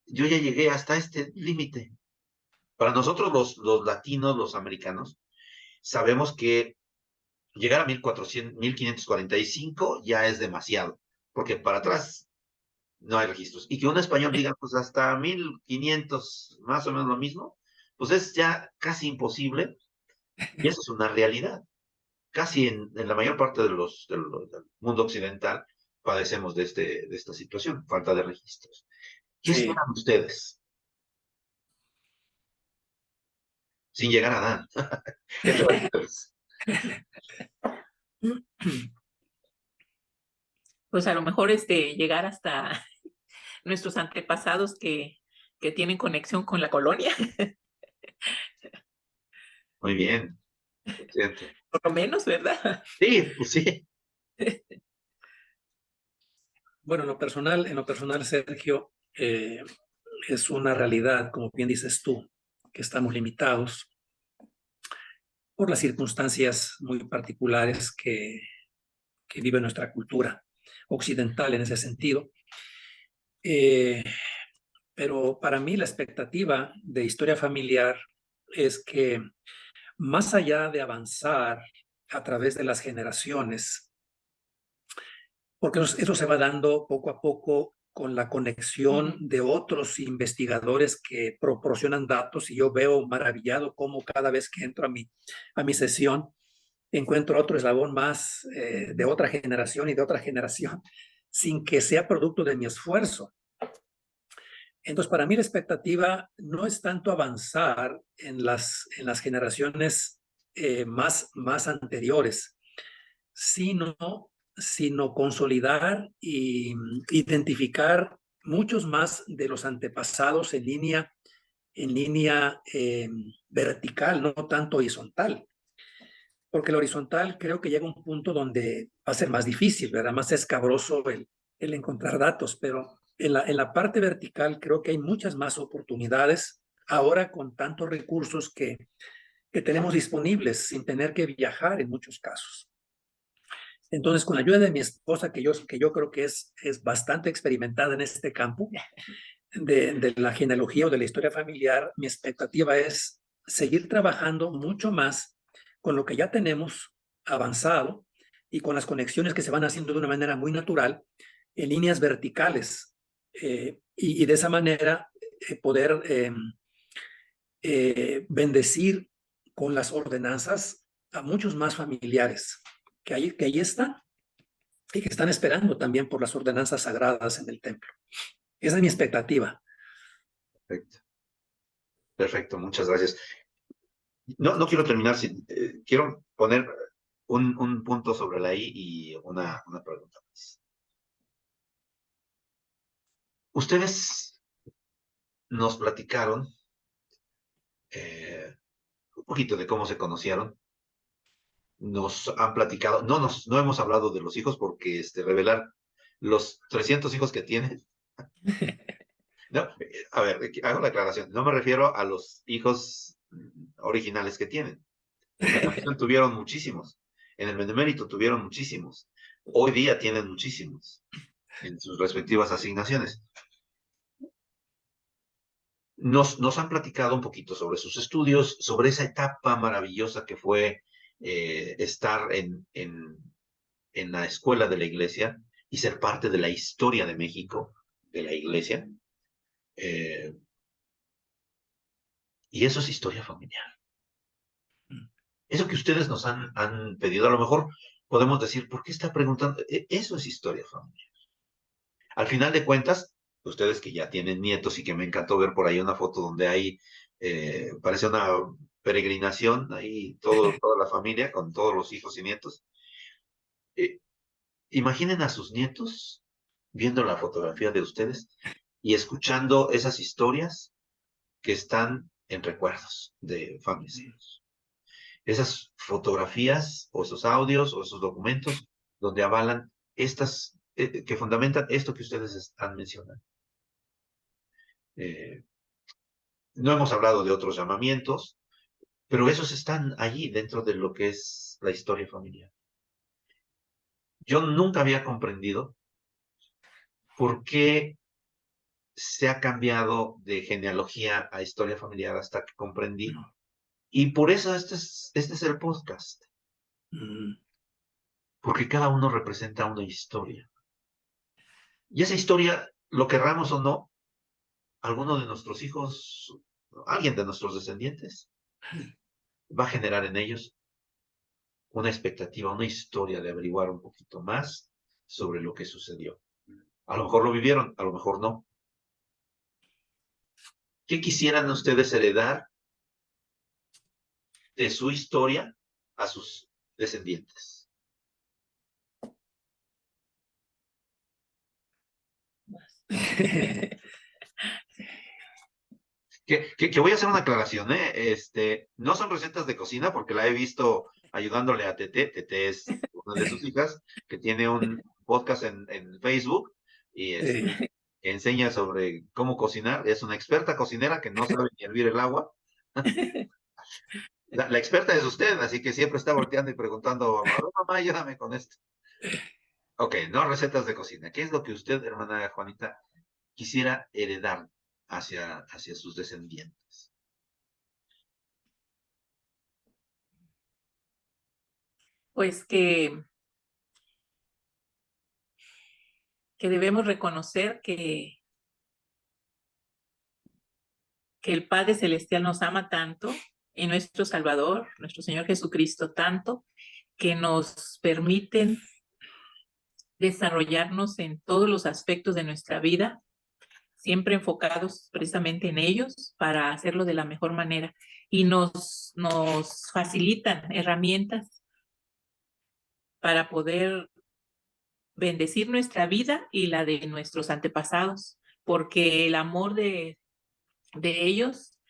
yo ya llegué hasta este límite. Para nosotros los latinos, los americanos, sabemos que llegar a 1545 ya es demasiado, porque para atrás no hay registros. Y que un español diga, pues hasta 1500, más o menos lo mismo, pues es ya casi imposible, y eso es una realidad. Casi en la mayor parte del mundo occidental padecemos de esta situación, falta de registros. ¿Qué Sí. esperan ustedes? Sin llegar a Adán. Pues a lo mejor llegar hasta nuestros antepasados que tienen conexión con la colonia, Muy bien. Excelente. por lo menos, ¿verdad? Sí, pues sí. Bueno, en lo personal, Sergio, es una realidad, como bien dices tú, que estamos limitados por las circunstancias muy particulares que vive nuestra cultura occidental en ese sentido. Pero para mí la expectativa de historia familiar es que más allá de avanzar a través de las generaciones, porque eso se va dando poco a poco con la conexión de otros investigadores que proporcionan datos, y yo veo maravillado cómo cada vez que entro a mi sesión encuentro otro eslabón más de otra generación y de otra generación, sin que sea producto de mi esfuerzo. Entonces, para mí la expectativa no es tanto avanzar en las generaciones más anteriores, sino, sino consolidar e identificar muchos más de los antepasados en línea vertical, no tanto horizontal. Porque el horizontal creo que llega a un punto donde va a ser más difícil, ¿verdad? Más escabroso el encontrar datos, pero en la parte vertical creo que hay muchas más oportunidades ahora con tantos recursos que tenemos disponibles sin tener que viajar en muchos casos. Entonces, con la ayuda de mi esposa, que yo creo que es bastante experimentada en este campo de la genealogía o de la historia familiar, mi expectativa es seguir trabajando mucho más con lo que ya tenemos avanzado y con las conexiones que se van haciendo de una manera muy natural en líneas verticales, y de esa manera poder bendecir con las ordenanzas a muchos más familiares que ahí están y que están esperando también por las ordenanzas sagradas en el templo. Esa es mi expectativa. Perfecto. Perfecto, muchas gracias. No quiero terminar sin... quiero poner un punto sobre la I y una pregunta más. Ustedes nos platicaron un poquito de cómo se conocieron. Nos han platicado, no hemos hablado de los hijos porque revelar los 300 hijos que tienen. No, a ver, hago la aclaración. No me refiero a los hijos originales que tienen. En la misión tuvieron muchísimos. En el Benemérito tuvieron muchísimos. Hoy día tienen muchísimos en sus respectivas asignaciones. Nos han platicado un poquito sobre sus estudios, sobre esa etapa maravillosa que fue estar en la escuela de la iglesia y ser parte de la historia de México, de la iglesia. Y eso es historia familiar. Eso que ustedes nos han pedido, a lo mejor podemos decir, ¿por qué está preguntando? Eso es historia familiar. Al final de cuentas, ustedes que ya tienen nietos y que me encantó ver por ahí una foto donde hay, parece una peregrinación, ahí toda la familia con todos los hijos y nietos. Imaginen a sus nietos viendo la fotografía de ustedes y escuchando esas historias que están en recuerdos de fallecidos. Esas fotografías o esos audios o esos documentos donde avalan estas, que fundamentan esto que ustedes están mencionando. No hemos hablado de otros llamamientos, pero esos están allí dentro de lo que es la historia familiar. Yo nunca había comprendido por qué se ha cambiado de genealogía a historia familiar hasta que comprendí. Y por eso este es el podcast. Porque cada uno representa una historia. Y esa historia, lo querramos o no, alguno de nuestros hijos, alguien de nuestros descendientes, va a generar en ellos una expectativa, una historia de averiguar un poquito más sobre lo que sucedió. A lo mejor lo vivieron, a lo mejor no. ¿Qué quisieran ustedes heredar de su historia a sus descendientes? Que voy a hacer una aclaración, ¿eh? No son recetas de cocina porque la he visto ayudándole a Tete. Tete es una de sus hijas que tiene un podcast en Facebook y que enseña sobre cómo cocinar. Es una experta cocinera que no sabe ni hervir el agua. La experta es usted, así que siempre está volteando y preguntando, a ver, mamá, ayúdame con esto. Ok, no recetas de cocina. ¿Qué es lo que usted, hermana Juanita, quisiera heredar hacia sus descendientes? Pues que debemos reconocer que el Padre Celestial nos ama tanto, y nuestro Salvador, nuestro Señor Jesucristo, tanto, que nos permiten desarrollarnos en todos los aspectos de nuestra vida, siempre enfocados precisamente en ellos para hacerlo de la mejor manera. Y nos facilitan herramientas para poder bendecir nuestra vida y la de nuestros antepasados, porque el amor de ellos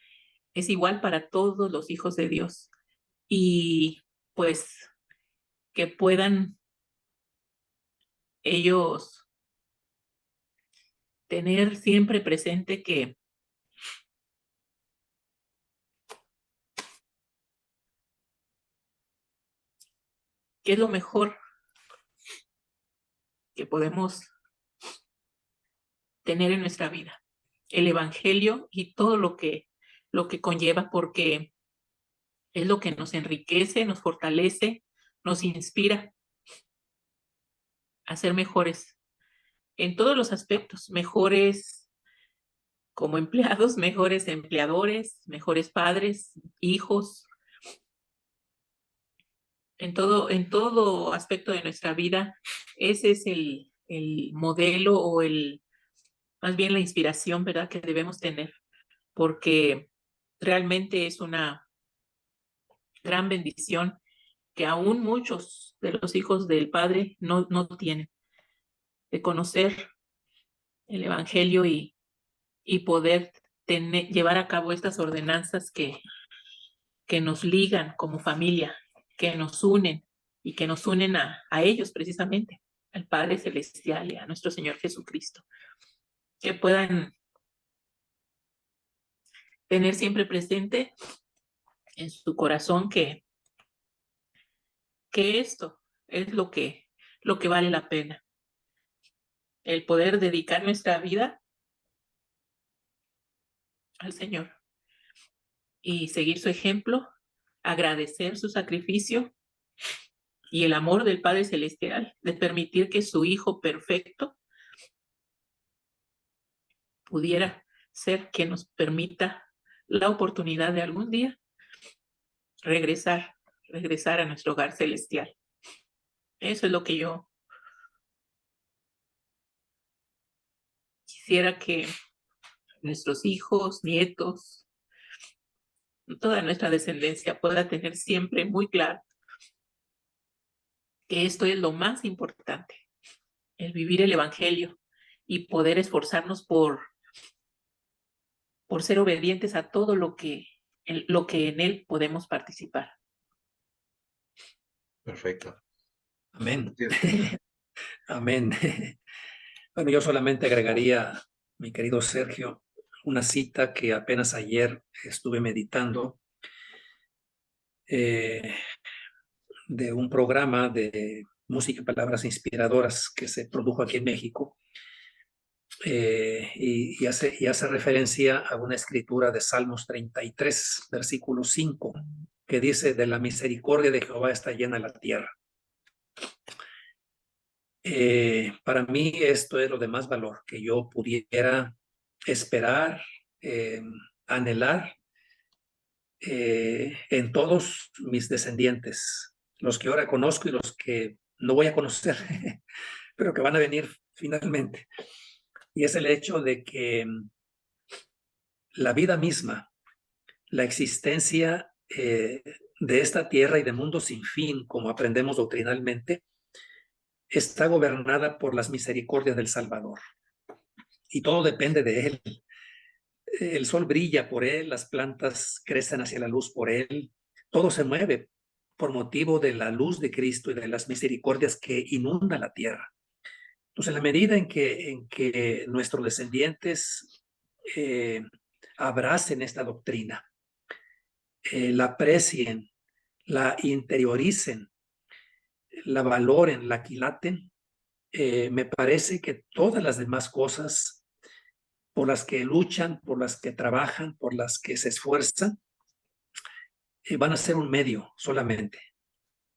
es igual para todos los hijos de Dios. Y pues que puedan ellos tener siempre presente que es lo mejor que podemos tener en nuestra vida, el Evangelio y todo lo que conlleva, porque es lo que nos enriquece, nos fortalece, nos inspira a ser mejores en todos los aspectos, mejores como empleados, mejores empleadores, mejores padres, hijos, en todo aspecto de nuestra vida. Ese es el modelo o más bien la inspiración, ¿verdad?, que debemos tener, porque realmente es una gran bendición que aún muchos de los hijos del Padre no tienen, de conocer el Evangelio y poder llevar a cabo estas ordenanzas que nos ligan como familia, que nos unen y que nos unen a ellos precisamente, al Padre Celestial y a nuestro Señor Jesucristo. Que puedan tener siempre presente en su corazón que esto es lo que vale la pena. El poder dedicar nuestra vida al Señor y seguir su ejemplo, agradecer su sacrificio y el amor del Padre Celestial de permitir que su Hijo perfecto pudiera ser quien nos permita la oportunidad de algún día regresar a nuestro hogar celestial. Eso es lo que yo quisiera que nuestros hijos, nietos, toda nuestra descendencia pueda tener siempre muy claro, que esto es lo más importante, el vivir el Evangelio y poder esforzarnos por ser obedientes a todo lo que en él podemos participar. Perfecto. Amén. Amén. Bueno, yo solamente agregaría, mi querido Sergio, una cita que apenas ayer estuve meditando de un programa de música y palabras inspiradoras que se produjo aquí en México, y hace referencia a una escritura de Salmos 33, versículo 5, que dice: de la misericordia de Jehová está llena la tierra. Para mí esto es lo de más valor que yo pudiera esperar, anhelar en todos mis descendientes, los que ahora conozco y los que no voy a conocer, pero que van a venir finalmente. Y es el hecho de que la vida misma, la existencia de esta tierra y de mundo sin fin, como aprendemos doctrinalmente, está gobernada por las misericordias del Salvador. Y todo depende de Él. El sol brilla por Él, las plantas crecen hacia la luz por Él, todo se mueve por motivo de la luz de Cristo y de las misericordias que inunda la tierra. Entonces, en la medida en que nuestros descendientes abracen esta doctrina, la aprecien, la interioricen, la valoren, la aquilaten, me parece que todas las demás cosas por las que luchan, por las que trabajan, por las que se esfuerzan, van a ser un medio solamente,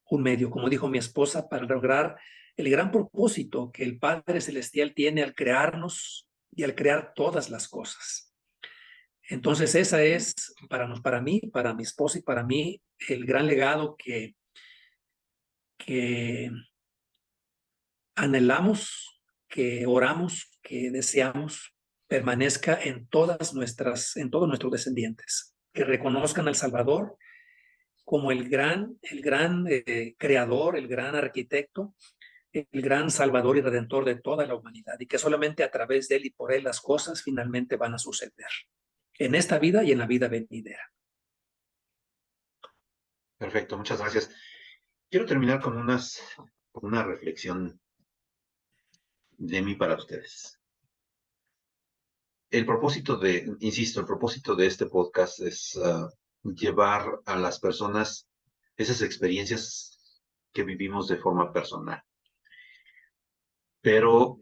un medio, como dijo mi esposa, para lograr el gran propósito que el Padre Celestial tiene al crearnos y al crear todas las cosas. Entonces, esa es para mí, para mi esposa y para mí, el gran legado que anhelamos, que oramos, que deseamos permanezca en todos nuestros descendientes, que reconozcan al Salvador como el gran creador, el gran arquitecto, el gran salvador y redentor de toda la humanidad, y que solamente a través de él y por él las cosas finalmente van a suceder en esta vida y en la vida venidera. Perfecto, muchas gracias. Quiero terminar con una reflexión de mí para ustedes. Insisto, el propósito de este podcast es llevar a las personas esas experiencias que vivimos de forma personal. Pero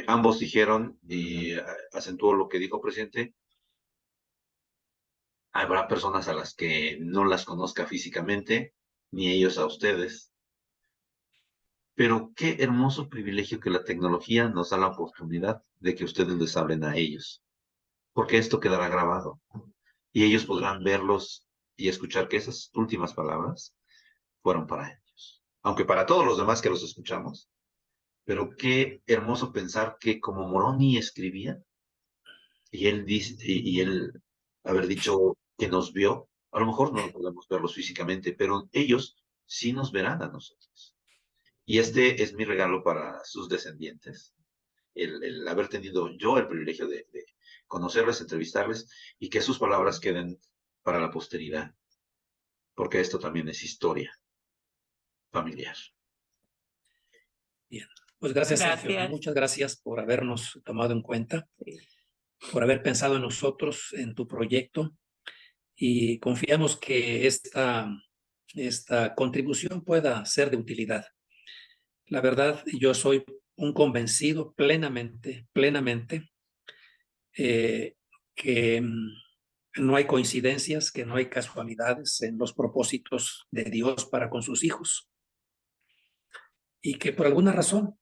ambos dijeron, y acentuó lo que dijo el presidente, habrá personas a las que no las conozca físicamente, ni ellos a ustedes. Pero qué hermoso privilegio que la tecnología nos da la oportunidad de que ustedes les hablen a ellos, porque esto quedará grabado y ellos podrán verlos y escuchar que esas últimas palabras fueron para ellos, aunque para todos los demás que los escuchamos. Pero qué hermoso pensar que como Moroni escribía y él dice, y él haber dicho que nos vio, a lo mejor no podemos verlos físicamente, pero ellos sí nos verán a nosotros. Y este es mi regalo para sus descendientes, el haber tenido yo el privilegio de conocerles, entrevistarles y que sus palabras queden para la posteridad, porque esto también es historia familiar. Bien, pues gracias, Gracias. Sergio. Muchas gracias por habernos tomado en cuenta, Sí. por haber pensado en nosotros, en tu proyecto, y confiamos que esta contribución pueda ser de utilidad. La verdad, yo soy un convencido plenamente, que no hay coincidencias, que no hay casualidades en los propósitos de Dios para con sus hijos, y que por alguna razón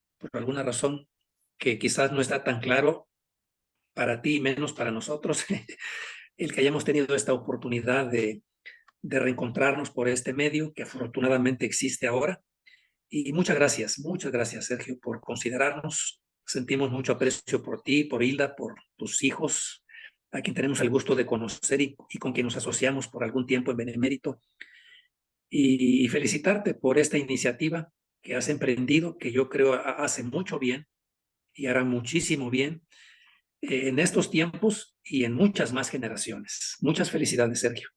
que quizás no está tan claro para ti y menos para nosotros, el que hayamos tenido esta oportunidad de reencontrarnos por este medio que afortunadamente existe ahora. Y muchas gracias, Sergio, por considerarnos. Sentimos mucho aprecio por ti, por Hilda, por tus hijos, a quien tenemos el gusto de conocer y con quien nos asociamos por algún tiempo en Benemérito. Y felicitarte por esta iniciativa que has emprendido, que yo creo hace mucho bien y hará muchísimo bien en estos tiempos y en muchas más generaciones. Muchas felicidades, Sergio.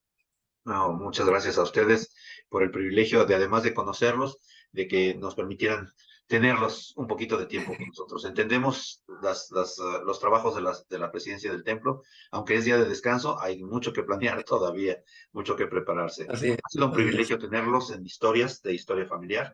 No, muchas gracias a ustedes por el privilegio de, además de conocerlos, de que nos permitieran tenerlos un poquito de tiempo con nosotros. Entendemos los trabajos de la presidencia del templo, aunque es día de descanso, hay mucho que planear todavía, mucho que prepararse. Así es, Ha sido un así es. privilegio tenerlos en historias de historia familiar